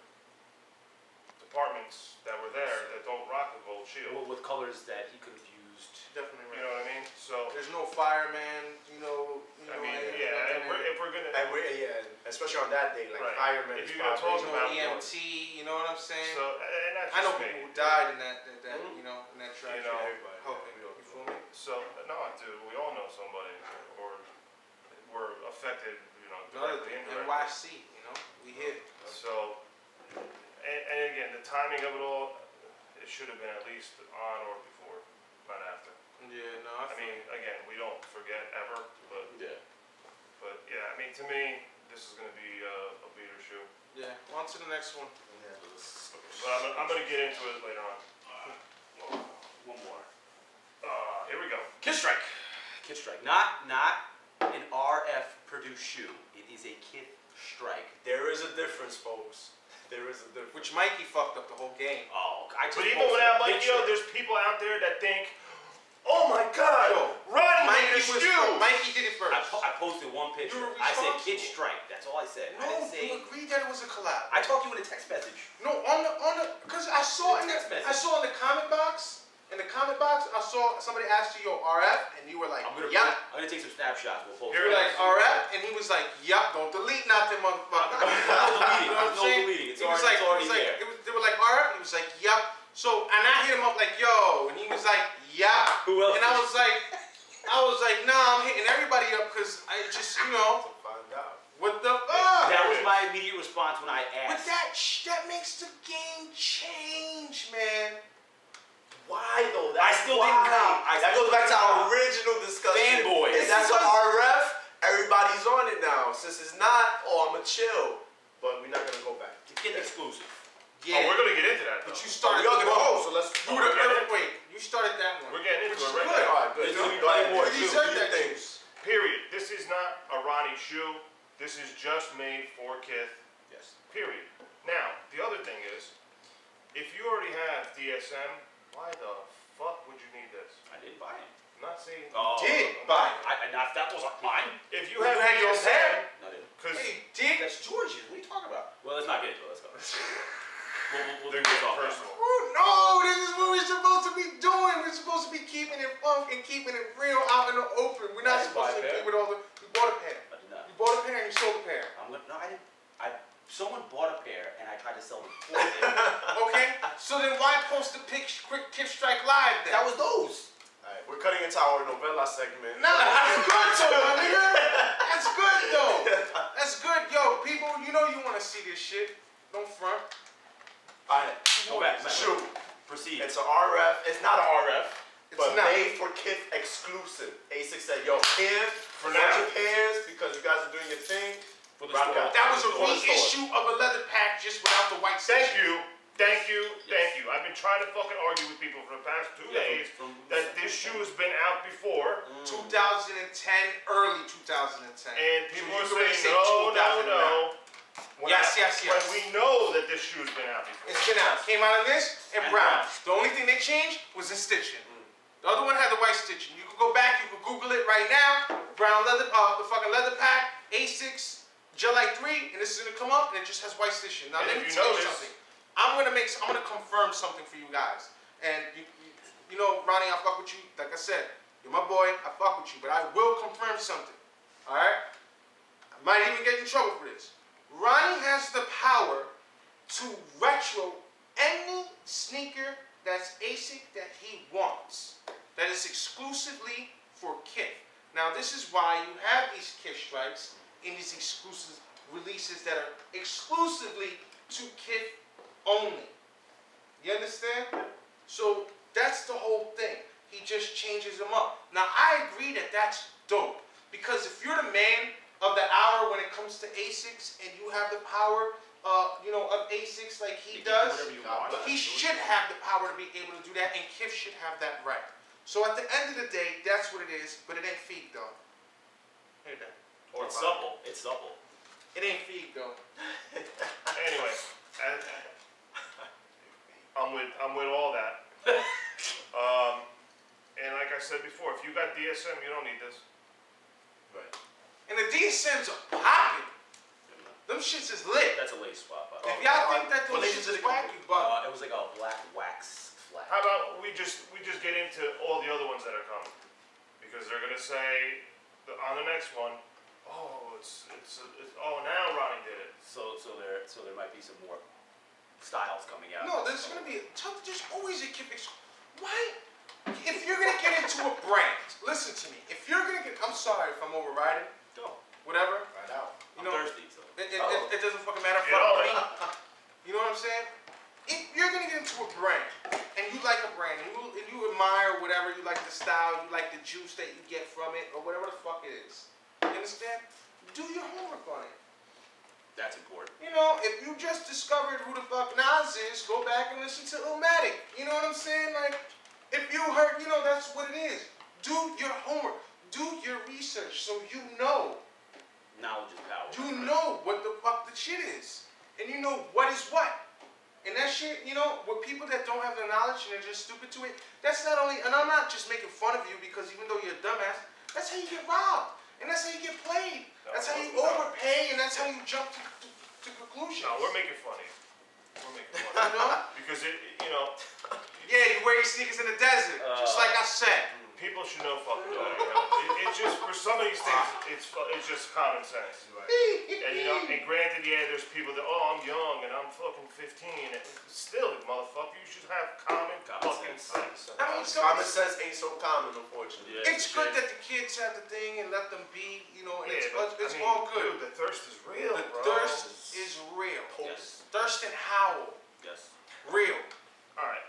departments that were there that don't rock a gold shield.
With colors that he could have used.
Definitely
You
right.
know what I mean? So
There's no fireman, you know.
I mean, yeah, if we're gonna,
And especially on that day, like
Right.
firemen.
If
is
you're gonna
probably-
talk
There's no
about
EMT, you know what I'm saying?
so and that's
I know
just me.
people who died in that you know, in that tragedy.
know,
everybody.
Helping,
We all
you feel me?
So no, dude, we all know somebody or were affected, you know,
Another
directly,
thing,
indirectly.
NYC, you know, we here.
So, and again, the timing of it all, it should have been at least on or before, not after.
Yeah, no,
I mean, again, we don't forget ever, but yeah, I mean, to me, this is going to be a beater shoe.
yeah. On to the next one.
Yeah.
But I'm going to get into it later on.
One more.
Here we go.
Kith Strike. Kith Strike. Not an RF produced shoe. It is a Kith Strike.
There is a difference, folks. There is a difference.
Which Mikey fucked up the whole game.
Oh, I just
But even
posted
without
a
like,
picture.
there's people out there that think, oh my God, Ronnie made a shoe.
Mikey did it first.
I posted one picture.
You were
I said
responsible.
Kith Strike. That's all I said. I
No,
didn't say.
you agreed that it was a collab.
I talked to you in a text message.
No, on the, because I saw in
Text message.
I saw in the comment box. In the comment box, I saw somebody asked you, yo, RF, and you were like,
I'm gonna take some snapshots. We'll post.
Here
You
it
were like,
is.
RF, and he was like, yup, don't delete nothing, motherfucker.
No deleting.
You know what I'm
No
saying?
deleting. It's
He was
already,
like,
it's already there.
they were like, RF, he was like, yup. So, and I hit him up like, yo, and he was like, yup.
Who else?
And I was like, nah, I'm hitting everybody up because I just, you know,
To find out.
what the fuck?
That was my immediate response when I
But
asked.
that makes the game change, man.
Why though?
I still didn't count.
That goes back to our original discussion.
Fanboy.
If that's an RF, everybody's on it now. Since it's not, I'm gonna chill. But we're not gonna go back.
It's a Kith exclusive.
Oh, we're going to get into that, though.
But you started
We all
the
gonna
one.
go, so let's.
You were the earthquake. You started that one.
We're getting into
Which
it
is
right
good.
now.
Alright, good.
There's gonna be
Go ahead,
plenty more,
boy.
You
too.
deserve
Do
that
your thing.
juice.
Period. This is not a Ronnie shoe. This is just made for Kith.
Yes.
Period. Now, the other thing is, if you already have DSM, why the fuck would you need this?
I didn't buy it.
I'm not saying.
Oh.
Did buy it.
If that wasn't mine.
If you
Well,
have
you had your own pair.
DSM,
No, I didn't.
because
Hey, Dick.
That's George's. What are you talking about? Well, let's not get into it. Let's go. We'll
they're
do this
getting
off
personal.
Oh, no, this is what we're supposed to be doing. We're supposed to be keeping it funk and keeping it real out in the open. We're not
I didn't buy
supposed to
a pair.
keep it all the. You bought a pair.
I did not.
You bought a pair and you sold a pair.
No, I didn't. Someone bought a pair and I tried to sell them for them.
Okay? So then why post a quick Kith Strike live then?
That was those.
Alright, we're cutting into our novella segment.
Nah, that's good though, my nigga. That's good though. That's good, yo. People, you know you want to see this shit. Don't front.
Alright,
Go back.
shoe.
Proceed.
It's a RF. It's not a RF.
It's
But
not.
made for Kith exclusive. A6 said, yo, Kith,
For
bunch
now.
of pairs because you guys are doing your thing.
For the
Rock
store.
out.
That was a
For the store.
reissue of a leather pack just without the white
Thank
section.
you Thank you. I've been trying to fucking argue with people for the past 2 days that this shoe has been out before.
2010, early 2010.
And people
So
are saying, no.
Yes.
When we know that this shoe's been out before.
It's been out. Came out in this and brown. The only thing they changed was the stitching. The other one had the white stitching. You can go back, you can Google it right now. Brown leather, the fucking leather pack, Asics, Gelite 3, and this is gonna come up and it just has white stitching. Now let me tell you something. I'm gonna confirm something for you guys. And you know, Ronnie, I fuck with you. Like I said, you're my boy. I fuck with you, but I will confirm something. All right? I might even get in trouble for this. Ronnie has the power to retro any sneaker that's ASIC that he wants. That is exclusively for Kith. Now this is why you have these Kith stripes in these exclusive releases that are exclusively to Kith only. You understand? So that's the whole thing. He just changes them up. Now I agree that that's dope. Because if you're the man of the hour when it comes to ASICs and you have the power of ASICs like he does, he should have the power to be able to do that, and Kith should have that right. So at the end of the day, that's what it is, but it ain't feed though. Hear that?
It's supple. It's supple.
It ain't feed though.
Anyway, I'm with all that. And like I said before, if you got DSM, you don't need this.
Right.
And the DSMs are popping. Them shits is lit.
That's a lace swap.
If y'all think that them shits is whack, you bug.
It was like a black wax flat.
How about we just get into all the other ones that are coming, because they're gonna say on the next one, now Ronnie did it.
So there might be some more styles coming out.
No, there's gonna be there's always a Kith. Why? If you're gonna get into a brand, listen to me. If you're gonna get, I'm sorry if I'm overriding.
Go.
Whatever.
Right out.
You
I'm
know,
thirsty. So.
It doesn't fucking matter. You know what I'm saying? If you're gonna get into a brand and you like a brand and you admire whatever, you like the style, you like the juice that you get from it, or whatever the fuck it is. You understand? Do your homework on it.
That's important.
You know, if you just discovered who the fuck Nas is, go back and listen to Illmatic. You know what I'm saying? Like, if you heard, you know, that's what it is. Do your homework. Do your research so you know.
Knowledge is power.
You know what the fuck the shit is. And you know what is what. And that shit, you know, with people that don't have the knowledge and they're just stupid to it, that's not only, and I'm not just making fun of you because even though you're a dumbass, that's how you get robbed. And that's how you get played. That's how you overpay, and that's how you jump to conclusions.
No, we're making fun of you. We're making fun of you.
You know?
Because
Yeah, you wear your sneakers in the desert, just like I said.
people should know fucking better. It's just, for some of these things, it's just common sense. And granted, yeah, there's people that, I'm young and I'm fucking 15. Still, motherfucker, you should have common fucking sense.
I mean,
Common sense ain't so common, unfortunately.
Yeah.
it's good that the kids have the thing and let them be, and it's
I mean,
all good.
Dude, the thirst is real,
The
bro.
thirst is real.
Yes.
Thirst and howl.
Yes.
Real.
All right.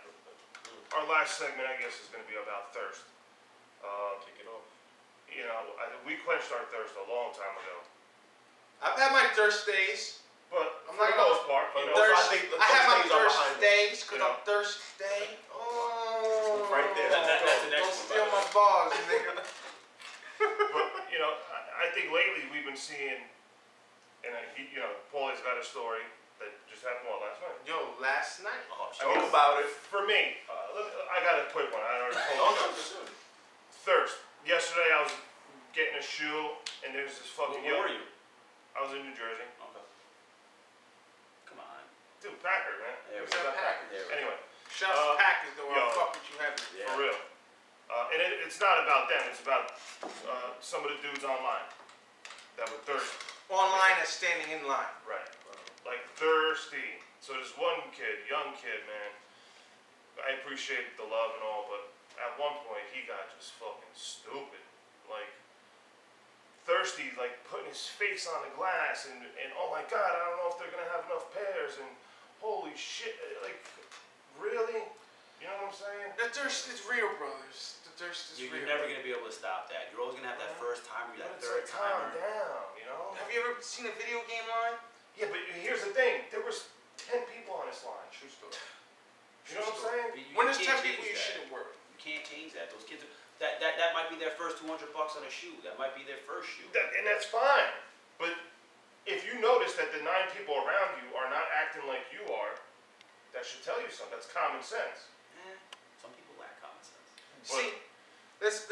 Our last segment, I guess, is going to be about thirst.
Kick it off.
We quenched our thirst a long time ago.
I've had my thirst days.
But
I'm
for
not
the most part,
I have my thirst days because
You know.
I'm thirsty. Oh.
Right there.
That's the
Don't
next one,
steal
by the
my
way.
bars, nigga.
But I think lately we've been seeing, and Paulie's got a story that just happened last night.
Yo, last night.
Oh,
I mean,
Talk about it.
For me, I got a quick one. I already told you. Thirst. Yesterday I was getting a shoe, and there's this fucking.
Where were you?
I was in New Jersey.
Okay. Come on.
Dude, Packard, man.
There we
Who's that
go.
Packard?
There we go.
Anyway,
Shout out to Packers, though.
yo.
I fuck with you heavy.
Yeah.
for real. And it's not about them. It's about some of the dudes online that were thirsty.
Online and standing in line.
Right. Like thirsty. So this one kid, young kid, man. I appreciate the love and all, but at one point he got just fucking stupid. Like thirsty, like putting his face on the glass and oh my god, I don't know if they're gonna have enough pairs and holy shit, like really? You know what I'm saying?
The thirst is real, brothers. The thirst is
You're
real.
never going to be able to stop that. You're always going to have that first timer,
But
that
it's
third
like calm
timer.
down, you know?
Have you ever seen a video game line?
Yeah, but here's the thing. There was 10 people on this line.
True story.
You know what I'm saying?
When there's 10
can't
people, you
change that.
shouldn't worry.
You can't change that. Those kids, that might be their first $200 on a shoe. That might be their first shoe.
And that's fine. But if you notice that the 9 people around you are not acting like you are, that should tell you something. That's common sense.
Some people lack common sense.
See, let's.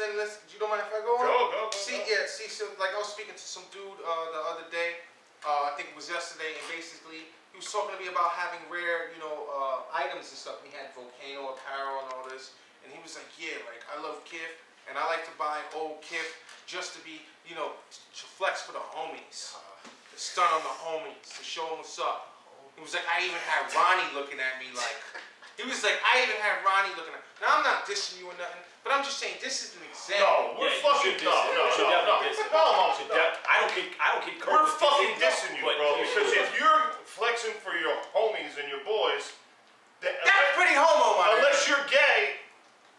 You don't mind if I go on?
Go.
See, yeah. See, so like I was speaking to some dude the other day. I think it was yesterday, and basically he was talking to me about having rare, items and stuff. He had Volcano apparel and all this, and he was like, "Yeah, like I love Kith, and I like to buy old Kith just to be, to flex for the homies, to stun on the homies, to show them what's up." He was like, "I even had Ronnie looking at me like." He was like, "I even had Ronnie looking at." Now I'm not dissing you or nothing, but I'm just saying this is an example.
No, we're fucking no.
I don't think Kurt
We're
was
fucking
dissing,
dissing you, bro. Because if you're flexing for your homies and your boys,
That's pretty homo, man.
unless you're gay,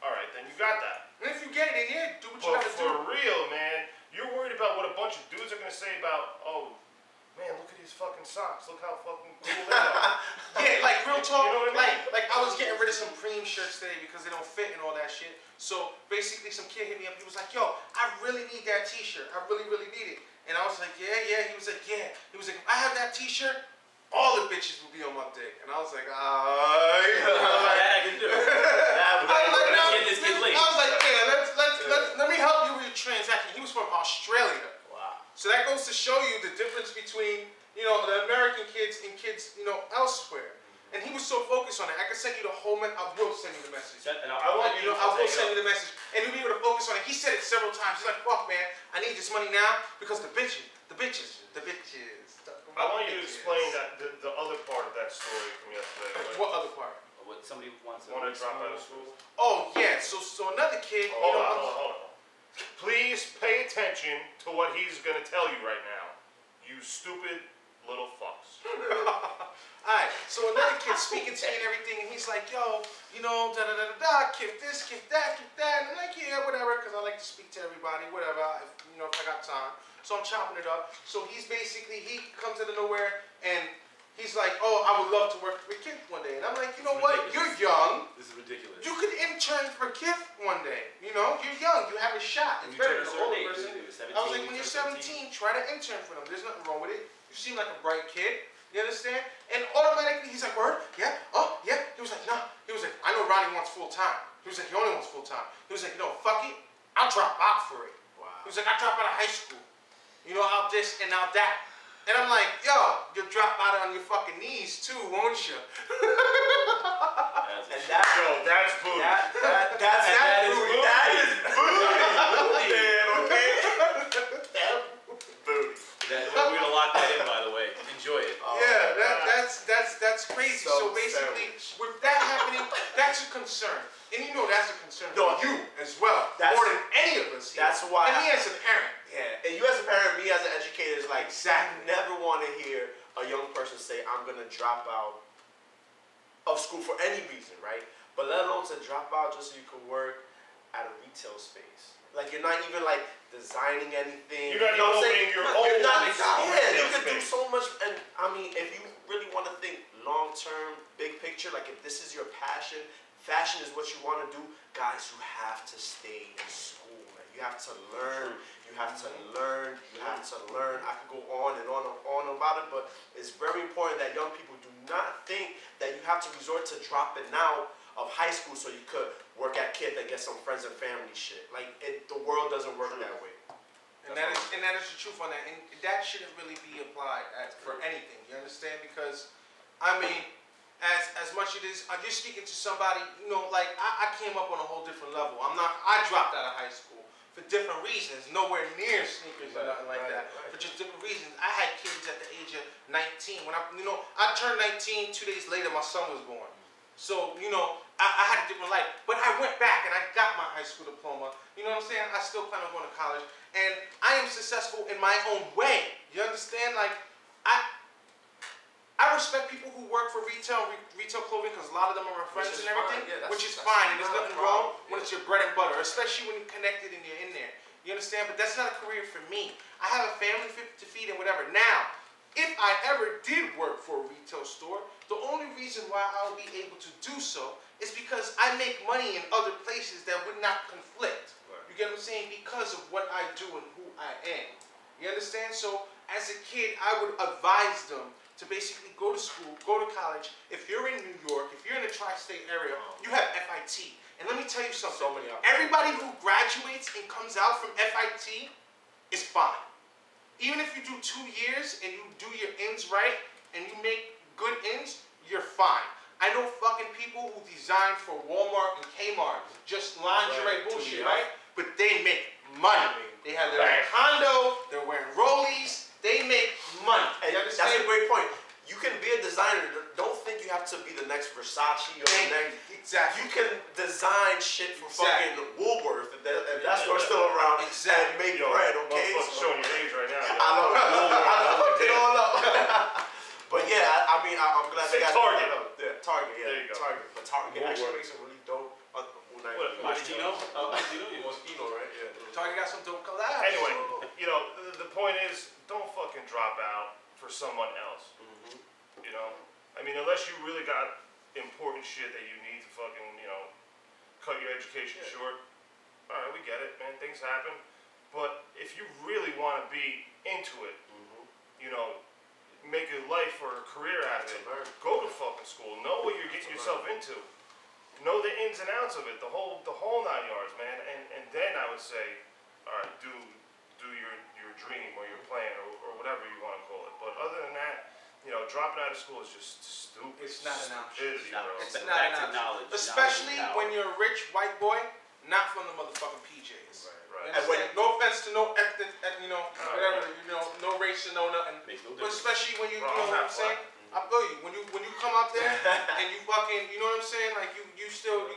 all right, then you got that.
And if you get it, yeah, do what you
But
gotta do.
for real, man, you're worried about what a bunch of dudes are gonna say about, oh, man, look at these fucking socks. Look how fucking cool they are.
Yeah, like real talk.
You know what I mean?
Like I was getting rid of some cream shirts today because they don't fit and all that shit. So basically, some kid hit me up. He was like, "Yo, I really need that T-shirt. I really, really need it." And I was like, "Yeah." He was like, "Yeah." He was like, "If I have that T-shirt, all the bitches will be on my dick." And I was like,
That I can do. Let's get this kid laid.
I was like, "Yeah, let me help you with your transaction." He was from Australia.
Wow.
So that goes to show you the difference between, the American kids and kids, elsewhere. And he was so focused on it. I can send you the whole I will send you the message.
And
I will send you the message. And he'll be able to focus on it. He said it several times. He's like, "Fuck, man, I need this money now because the bitches.
I want you to explain that the other part of that story from yesterday.
What other part?
What somebody wants to
drop out of school?
Oh, yeah. So another kid,
Hold on. Please pay attention to what he's gonna tell you right now. You stupid little fucks.
Alright, so another kid speaking to me and everything, and he's like, "Yo, Kith this, Kith that. And I'm like, "Yeah, whatever," because I like to speak to everybody, whatever, if I got time. So I'm chopping it up. So he comes out of nowhere, and he's like, "Oh, I would love to work with Kith one day." And I'm like, "You know what? You're young.
This is ridiculous.
You could intern for Kith one day. You're young. You have a shot. It's better than the older person." I was like, "When you're 17, try to intern for them. There's nothing wrong with it. You seem like a bright kid. You understand?" And automatically he's like, "Word? Yeah? Oh, yeah." He was like, "No." He was like, "I know Ronnie wants full time." He was like, "He only wants full time." He was like, "Fuck it. I'll drop out for it."
Wow.
He was like, "I drop out of high school. I'll this and I'll that." And I'm like, "Yo, you'll drop out on your fucking knees too, won't you?"
And that's booty.
That is
booty.
We're gonna lock that in, by the way. Enjoy it.
Yeah, that's crazy. So basically, with that happening, that's a concern. And that's a concern for you as well. More than any of us here.
That's why.
And me as a parent.
Yeah, and you as a parent, me as an educator, is like,
Exactly.
you never want to hear a young person say, "I'm going to drop out of school for any reason," right? But let alone to drop out just so you can work at a retail space. Like, you're not even, like, designing anything.
You're not even opening your own
you can do so much. And, I mean, if you really want to think long-term, big picture, like, if this is your passion, fashion is what you want to do, guys, you have to stay in school, man. You have to learn. You have to learn. You have to learn. I could go on and on about it, but it's very important that young people do not think that you have to resort to dropping out of high school so you could work at Kith and get some friends and family shit. Like, the world doesn't work that way.
And that is the truth on that. And that shouldn't really be applied for anything. You understand? Because, I mean, as much it is, you're speaking to somebody, like, I came up on a whole different level. I dropped out of high school for different reasons, nowhere near sneakers or nothing like that. For just different reasons. I had kids at the age of 19. When I turned 19, 2 days later, my son was born. So, I had a different life. But I went back and I got my high school diploma. You know what I'm saying? I still plan on going to college. And I am successful in my own way. You understand? Like, I respect people who work for retail clothing because a lot of them are my friends and everything, which is fine. And there's nothing wrong when it's your bread and butter, especially when you're connected and you're in there. You understand? But that's not a career for me. I have a family to feed and whatever. Now, if I ever did work for a retail store, the only reason why I'll be able to do so is because I make money in other places that would not conflict.
Right.
You get what I'm saying? Because of what I do and who I am. You understand? So as a kid, I would advise them to basically go to school, go to college. If you're in New York, if you're in the tri-state area, you have FIT. And let me tell you something.
So many
Everybody who graduates and comes out from FIT is fine. Even if you do 2 years and you do your ends right and you make good ends, you're fine. I know fucking people who design for Walmart and Kmart, just lingerie bullshit, right? But they make money. They have their own condo, they're wearing rollies, they make money.
And
You
that's a
understand?
great point. You can be a designer. Don't think you have to be the next Versace or the next.
Exactly.
You can design shit for
Exactly.
fucking Woolworth if that's what's still around.
Exactly.
And make bread, okay?
Motherfucker's showing your age right now.
I know. I looked it all up. But yeah, I mean, I'm glad
Say
they got
Target.
Yeah, Target. Yeah,
There you go.
Target. But Target actually
Woolworth.
makes some really dope.
Moschino?
Moschino, right? Yeah.
Target got some dope collabs.
Anyway, you know, the point is, don't fucking drop out for someone else. You know, I mean, unless you really got important shit that you need to fucking, you know, cut your education short. All right, we get it, man. Things happen. But if you really want to be into it, you know, make a life or a career out of it, go to fucking school. Know what you're getting yourself into. Know the ins and outs of it, the whole 9 yards, man. And then I would say, all right, do your dream or your plan or whatever you want to call it. But other than that, you know, dropping out of school is just stupid.
It's not an option.
Stupidity, bro.
It's
Back
not
to
an
knowledge.
option. Especially
Knowledge.
when you're a rich white boy, not from the motherfucking PJs.
Right.
And no offense to no ethnic, you know, whatever, you know, no race or no nothing.
Makes no
But
difference.
especially when you
Bro,
know what
I'm
I'm saying? I feel you. When you come out there and you fucking, you know what I'm saying? Like you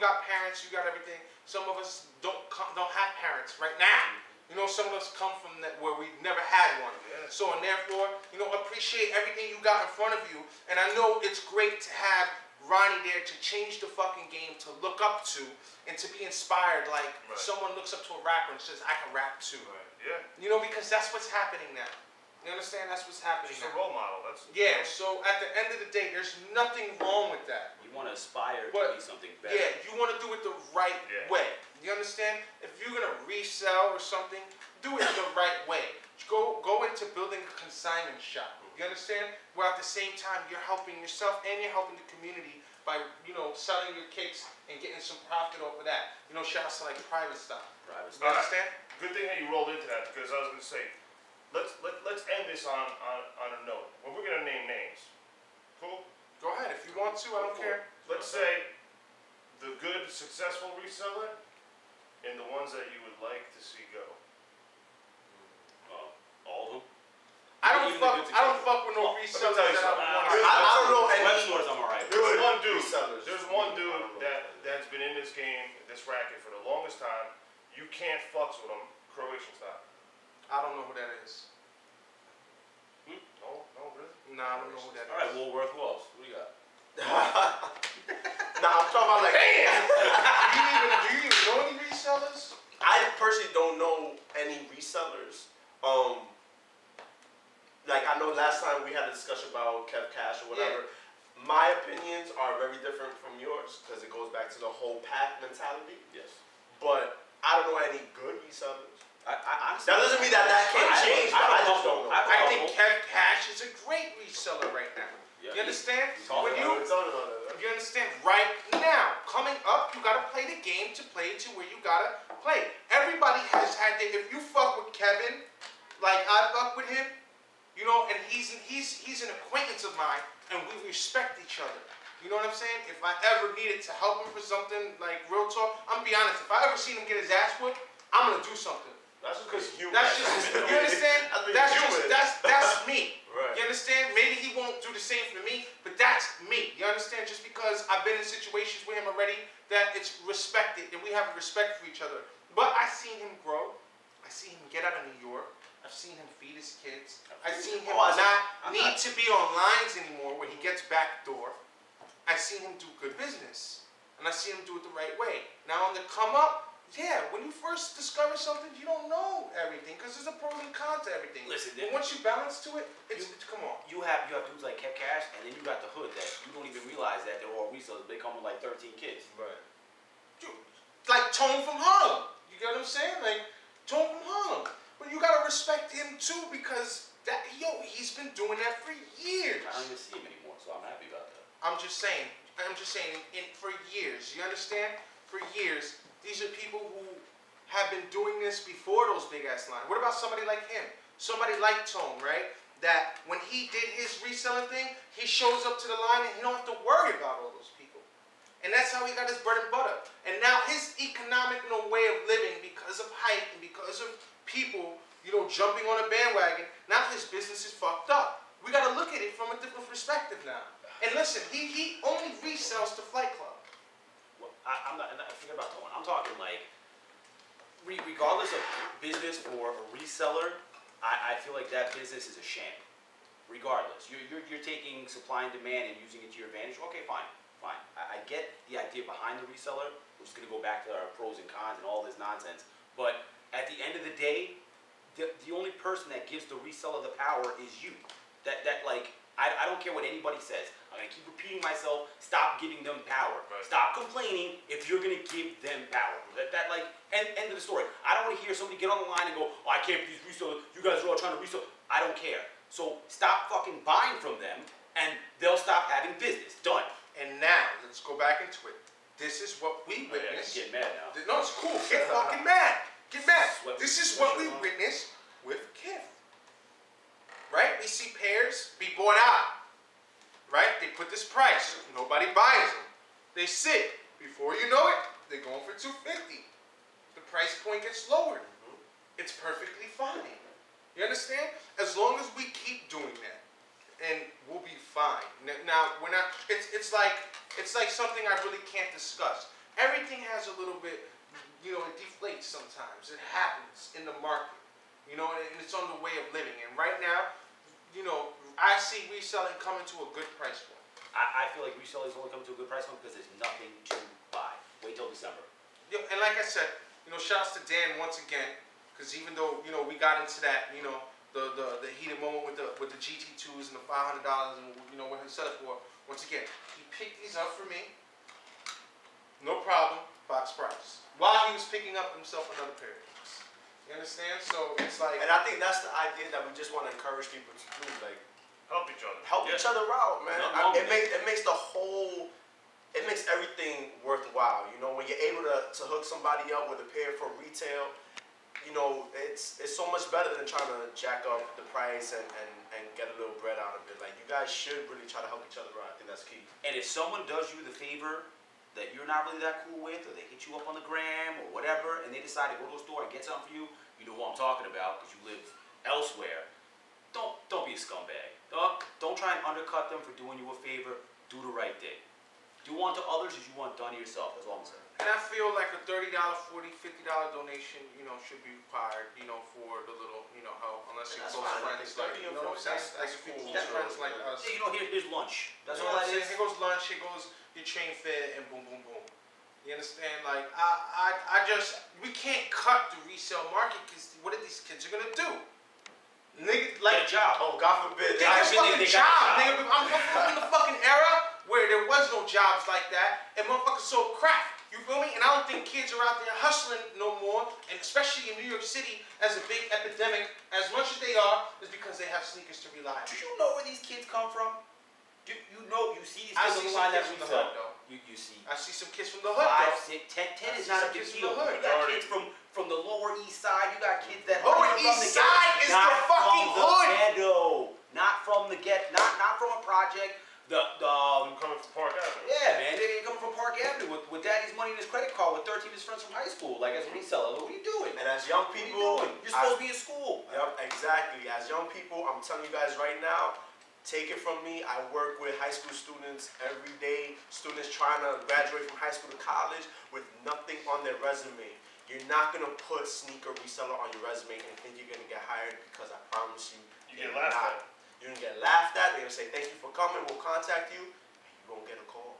got parents, you got everything. Some of us don't have parents right now. You know, some of us come from that where we've never had one.
Yeah.
So and therefore, you know, appreciate everything you got in front of you. And I know it's great to have Ronnie there to change the fucking game, to look up to, and to be inspired. Like someone looks up to a rapper and says, I can rap too.
Yeah.
You know, because that's what's happening now. You understand? That's what's happening
Just a
now.
role model. That's
Yeah, so at the end of the day, there's nothing wrong with that.
You want to aspire to
But,
be something better.
Yeah, you want to do it the right way. You understand? If you're going to resell or something, do it the right way. Go into building a consignment shop. You understand? Where at the same time, you're helping yourself and you're helping the community by, you know, selling your cakes and getting some profit off of that. You know, shout out to like private stuff. You understand?
Good thing that you rolled into that, because I was gonna say, let's end this on a note. Well, we're gonna name names. Cool?
Go ahead. If you want to, I don't care.
Let's say the good, successful reseller and the ones that you would like to see go.
All of them.
I don't fuck with no resellers
tell you
that I
something.
want to
I don't know any
Web stores, I'm alright.
There's one dude.
resellers.
There's one dude that's been in this game, this racket for the longest time. You can't fucks with him, Croatian style.
I don't know who that is.
No, really?
Nah, I don't know who that is.
Alright, Woolworth, who else? What do you got?
Nah, I'm talking about like.
Do you even know any resellers?
I personally don't know any resellers. Like I know last time we had a discussion about Kith Cash or whatever. My opinions are very different from yours because it goes back to the whole pack mentality.
Yes.
But I don't know any good resellers.
I
That doesn't mean that can't change. But I just don't know.
I think Kith Cash is a great reseller right now.
Yeah,
You understand?
talking
When
about
you understand right now, coming up, you gotta play the game to play it to where you gotta play. Everybody has had their, if you fuck with Kevin, like I fuck with him, you know, and he's an acquaintance of mine, and we respect each other. You know what I'm saying? If I ever needed to help him for something, like real talk, I'm gonna be honest. If I ever seen him get his ass whipped, I'm gonna do something.
That's just human.
That's just, you understand? That's me.
Right.
You understand? Maybe he won't do the same for me, but that's me. You understand? Just because I've been in situations with him already, that it's respected, and we have respect for each other. But I seen him grow. I seen him get out of New York. I've seen him feed his kids. I've seen him not need to be on lines anymore when he gets back door. I've seen him do good business. And I've seen him do it the right way. Now on the come up, yeah, when you first discover something, you don't know everything. Because because there's a pros and cons to everything.
Listen,
but once you balance to it, it's come on.
You have dudes like Kith Cash, and then you got the hood that you don't even realize that they're all resellers. They come with like 13 kids.
Right.
Dude, like Tone from Harlem. You get what I'm saying? Like Tone from Harlem. But you gotta respect him too, because he's been doing that for years.
I don't even see him anymore, so I'm happy about that.
I'm just saying, for years. You understand? For years, these are people who have been doing this before those big ass lines. What about somebody like him? Somebody like Tone, right? That when he did his reselling thing, he shows up to the line and he don't have to worry about all those people. And that's how he got his bread and butter. And now his economic way of living, because of hype and because of people, jumping on a bandwagon, now his business is fucked up. We gotta look at it from a different perspective now. And listen, he only resells to Flight Club.
Well, I'm not forget about Tone. I'm talking like, regardless of business or a reseller, I feel like that business is a sham. Regardless, you're taking supply and demand and using it to your advantage. Okay, fine. I get the idea behind the reseller. We're just gonna go back to our pros and cons and all this nonsense. But at the end of the day, the only person that gives the reseller the power is you. I don't care what anybody says. I'm gonna keep repeating myself. Stop giving them power.
Right.
Stop complaining if you're gonna give them power. End of the story. I don't want to hear somebody get on the line and go, "Oh, I can't be these resellers. You guys are all trying to resell." I don't care. So stop fucking buying from them, and they'll stop having business. Done.
And now, let's go back into it. This is what we
Oh, yeah,
witnessed.
get mad now.
No, it's cool. Get fucking mad. Get mad.
Sweat-
This is what we
sweat-
witnessed with Kith. Right? We see pairs be bought out. Right? They put this price. Nobody buys them. They sit. Before you know it, they're going for $250. The price point gets lowered. It's perfectly fine. You understand? As long as we keep doing that, and we'll be fine. Now we're not. It's like something I really can't discuss. Everything has a little bit, it deflates sometimes. It happens in the market, and it's on the way of living. And right now, I see reselling coming to a good price point.
I feel like resellers only come to a good price point because there's nothing to buy. Wait till December.
Yeah, and like I said, shouts to Dan once again, because even though we got into that, the heated moment with the GT2s and the $500 and what he set it for. Once again, he picked these up for me. No problem, box price. While he was picking up himself another pair of these. You understand? So it's like,
And I think that's the idea that we just want to encourage people to do, like
Help each other.
help each other out, man.
Nothing wrong with
It makes everything worthwhile. When you're able to hook somebody up with a pair for retail, it's so much better than trying to jack up the price and get a little bread out of it. Like, you guys should really try to help each other out. I think that's key.
And if someone does you the favor that you're not really that cool with, or they hit you up on the gram or whatever, and they decide to go to a store and get something for you, you know who I'm talking about because you live elsewhere. Don't be a scumbag. Don't try and undercut them for doing you a favor. Do the right thing. Do unto others as you want done to yourself. That's all I'm saying.
and I feel like a $30, $40, $50 donation, should be required, for the little, help, unless you're
That's
close
fine.
friends, like, you know what I'm saying? Like, if you're
cool.
close friends like us.
Yeah, here's lunch. That's
You know
all
what
that
I'm saying?
is.
Here goes lunch, here goes your chain fit, and boom, boom, boom. You understand? Like, we can't cut the resale market, because what are these kids are gonna do? Nigga, like,
Get a job.
Oh, God forbid.
get a fucking
they got
job,
a
nigga. I'm from the fucking era where there was no jobs like that, and motherfuckers sold crack. You feel me? And I don't think kids are out there hustling no more, and especially in New York City as a big epidemic, as much as they are, is because they have sneakers to rely on.
Do you know where these kids come from? You see these
I
kids
see
on the
some
line that
kids from the
resell.
hood, though.
You see
I see some kids from the hood,
5,
though.
6, 10
I
is
see
not
some
a big
kids from
deal.
the hood.
You got kids from the Lower East Side. You got kids that
Lower
aren't even
East
from the
Side is
ghetto. Not
the fucking
from
hood.
The ghetto. Not from the not from a project.
I'm coming from Park Avenue.
Yeah, man, they come from Park Avenue with daddy's money in his credit card with 13 of his friends from high school. Like, as a reseller, what are you doing?
And as young
What are you
people,
doing? You're supposed to be in school.
Yep, exactly. As young people, I'm telling you guys right now, take it from me. I work with high school students every day. Students trying to graduate from high school to college with nothing on their resume. You're not gonna put sneaker reseller on your resume and think you're gonna get hired, because I promise you,
You get
you're
laughed
not.
at.
You're gonna get laughed at. They're gonna say, "Thank you for coming. We'll contact you," and you won't get a call.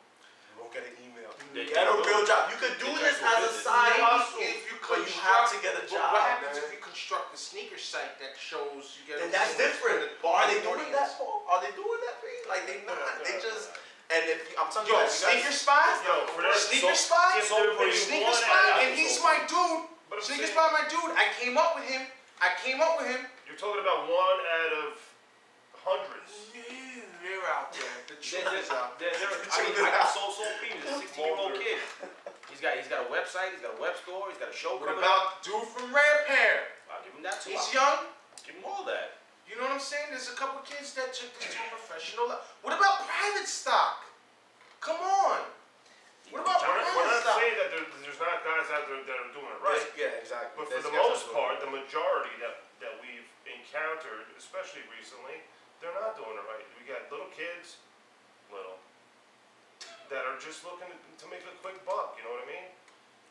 You won't get an email.
They
Get a
do.
real job. You could do
They
this
try to
as a
business.
side
Maybe
hustle,
if you
but you have to get a
but
job,
what happens
man.
if you construct a sneaker site that shows you get?
Then that's different. But are they doing that, Paul? Are they doing that, man? Like they not. They just. And if I'm telling you,
Yo,
guys,
sneaker spot?
Yo, for that,
Sneaker spot?
if they're putting
Sneaker
one
spot,
ad
and
out,
he's
so-
my dude.
But I'm
Sneaker
saying-
spot, my dude. I came up with him.
You're talking about one out of hundreds.
They're out there. The truth is out.
I got Soul Premium, a 16-year-old kid. He's got a website, he's got a web store, he's got a show
What
coming up.
about dude from Rare Pair?
I'll give him that too.
He's
I'll
young.
give him all that.
You know what I'm saying? There's a couple kids that took this to a professional level. What about private stock? Come on. What about
We're
private
not
stock?
saying that there's not guys out there that are doing it right.
Yeah, exactly.
But for
There's
the
guys
most
that do it.
part, the majority that we've encountered, especially recently, they're not doing it right. We got little kids, that are just looking to make a quick buck, you know what I mean?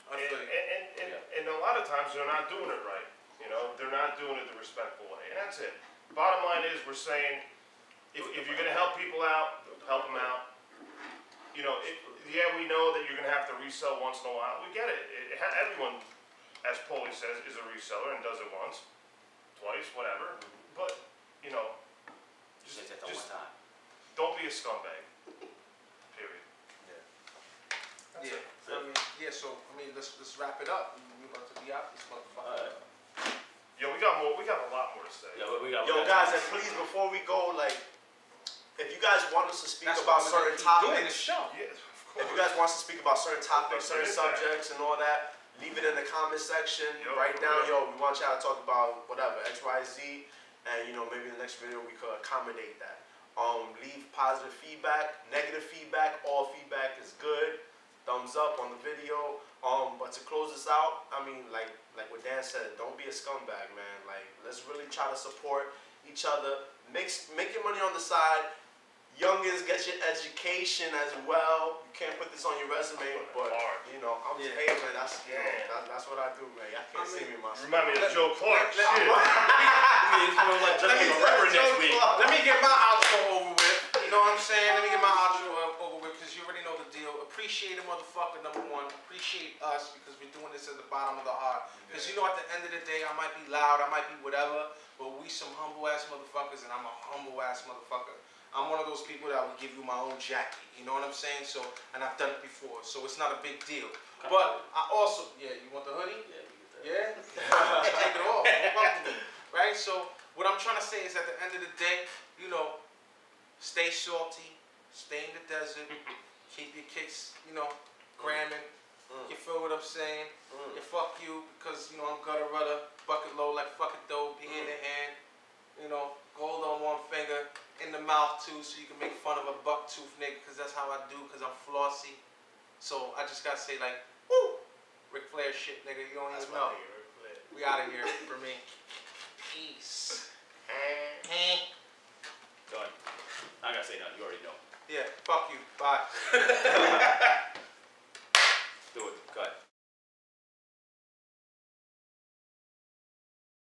I feel you.
And a lot of times they're not doing it right. You know, they're not doing it the respectful way. And that's it. Bottom line is we're saying if you're going to help people out, help them out. You know, yeah, we know that you're going to have to resell once in a while. We get it. Everyone, as Paulie says, is a reseller and does it once, twice, whatever. But, you know,
Just take that one time.
don't be a scumbag. Period. That's
Yeah.
it.
So let's wrap it up. We're about to be out this motherfucker.
Alright.
Yo, we got a lot more to say.
Yeah, we got.
Yo, guys, and please, before we go, like, if you guys want us to speak
That's
about
why we're
certain
gonna keep doing this
topics,
show.
Yes, of
if
course.
you guys want us to speak about certain topics, certain
Let's do that.
subjects, and all that, leave it in the comment section.
Yo,
Write
for
down,
real.
yo, we want y'all to talk about whatever, X, Y, Z, and maybe in the next video we could accommodate that. Leave positive feedback, negative feedback, all feedback is good. Thumbs up on the video. But to close this out, I mean, like what Dan said, don't be a scumbag, man. Like, let's really try to support each other. Make your money on the side. Youngins, get your education as well. You can't put this on your resume, but I'm just hey man, that's what I do, man. I can't see me myself.
Remind me of Joe Clark. Shit.
Let me get my outro over with. You know what I'm saying? Let me get my outro over with because you already know the deal. Appreciate a motherfucker, number one. Appreciate us because we're doing this at the bottom of the heart. Because at the end of the day, I might be loud, I might be whatever, but we some humble ass motherfuckers, and I'm a humble ass motherfucker. I'm one of those people that will give you my own jacket. You know what I'm saying? So, and I've done it before, so it's not a big deal. But I also, you want the hoodie? Yeah? Take it off. No problem. Right? So, what I'm trying to say is at the end of the day, stay salty, stay in the desert, keep your kicks, gramming. You feel what I'm saying? You fuck you because, I'm gutter rudder, bucket low like fuck it though, be hand in hand. Gold on one finger, in the mouth too, so you can make fun of a buck tooth nigga, because that's how I do, because I'm flossy. So I just gotta say like, woo! Ric Flair shit, nigga, you don't even know. We out of here for me. Peace.
Done. I gotta say nothing. You already know.
Yeah, fuck you. Bye.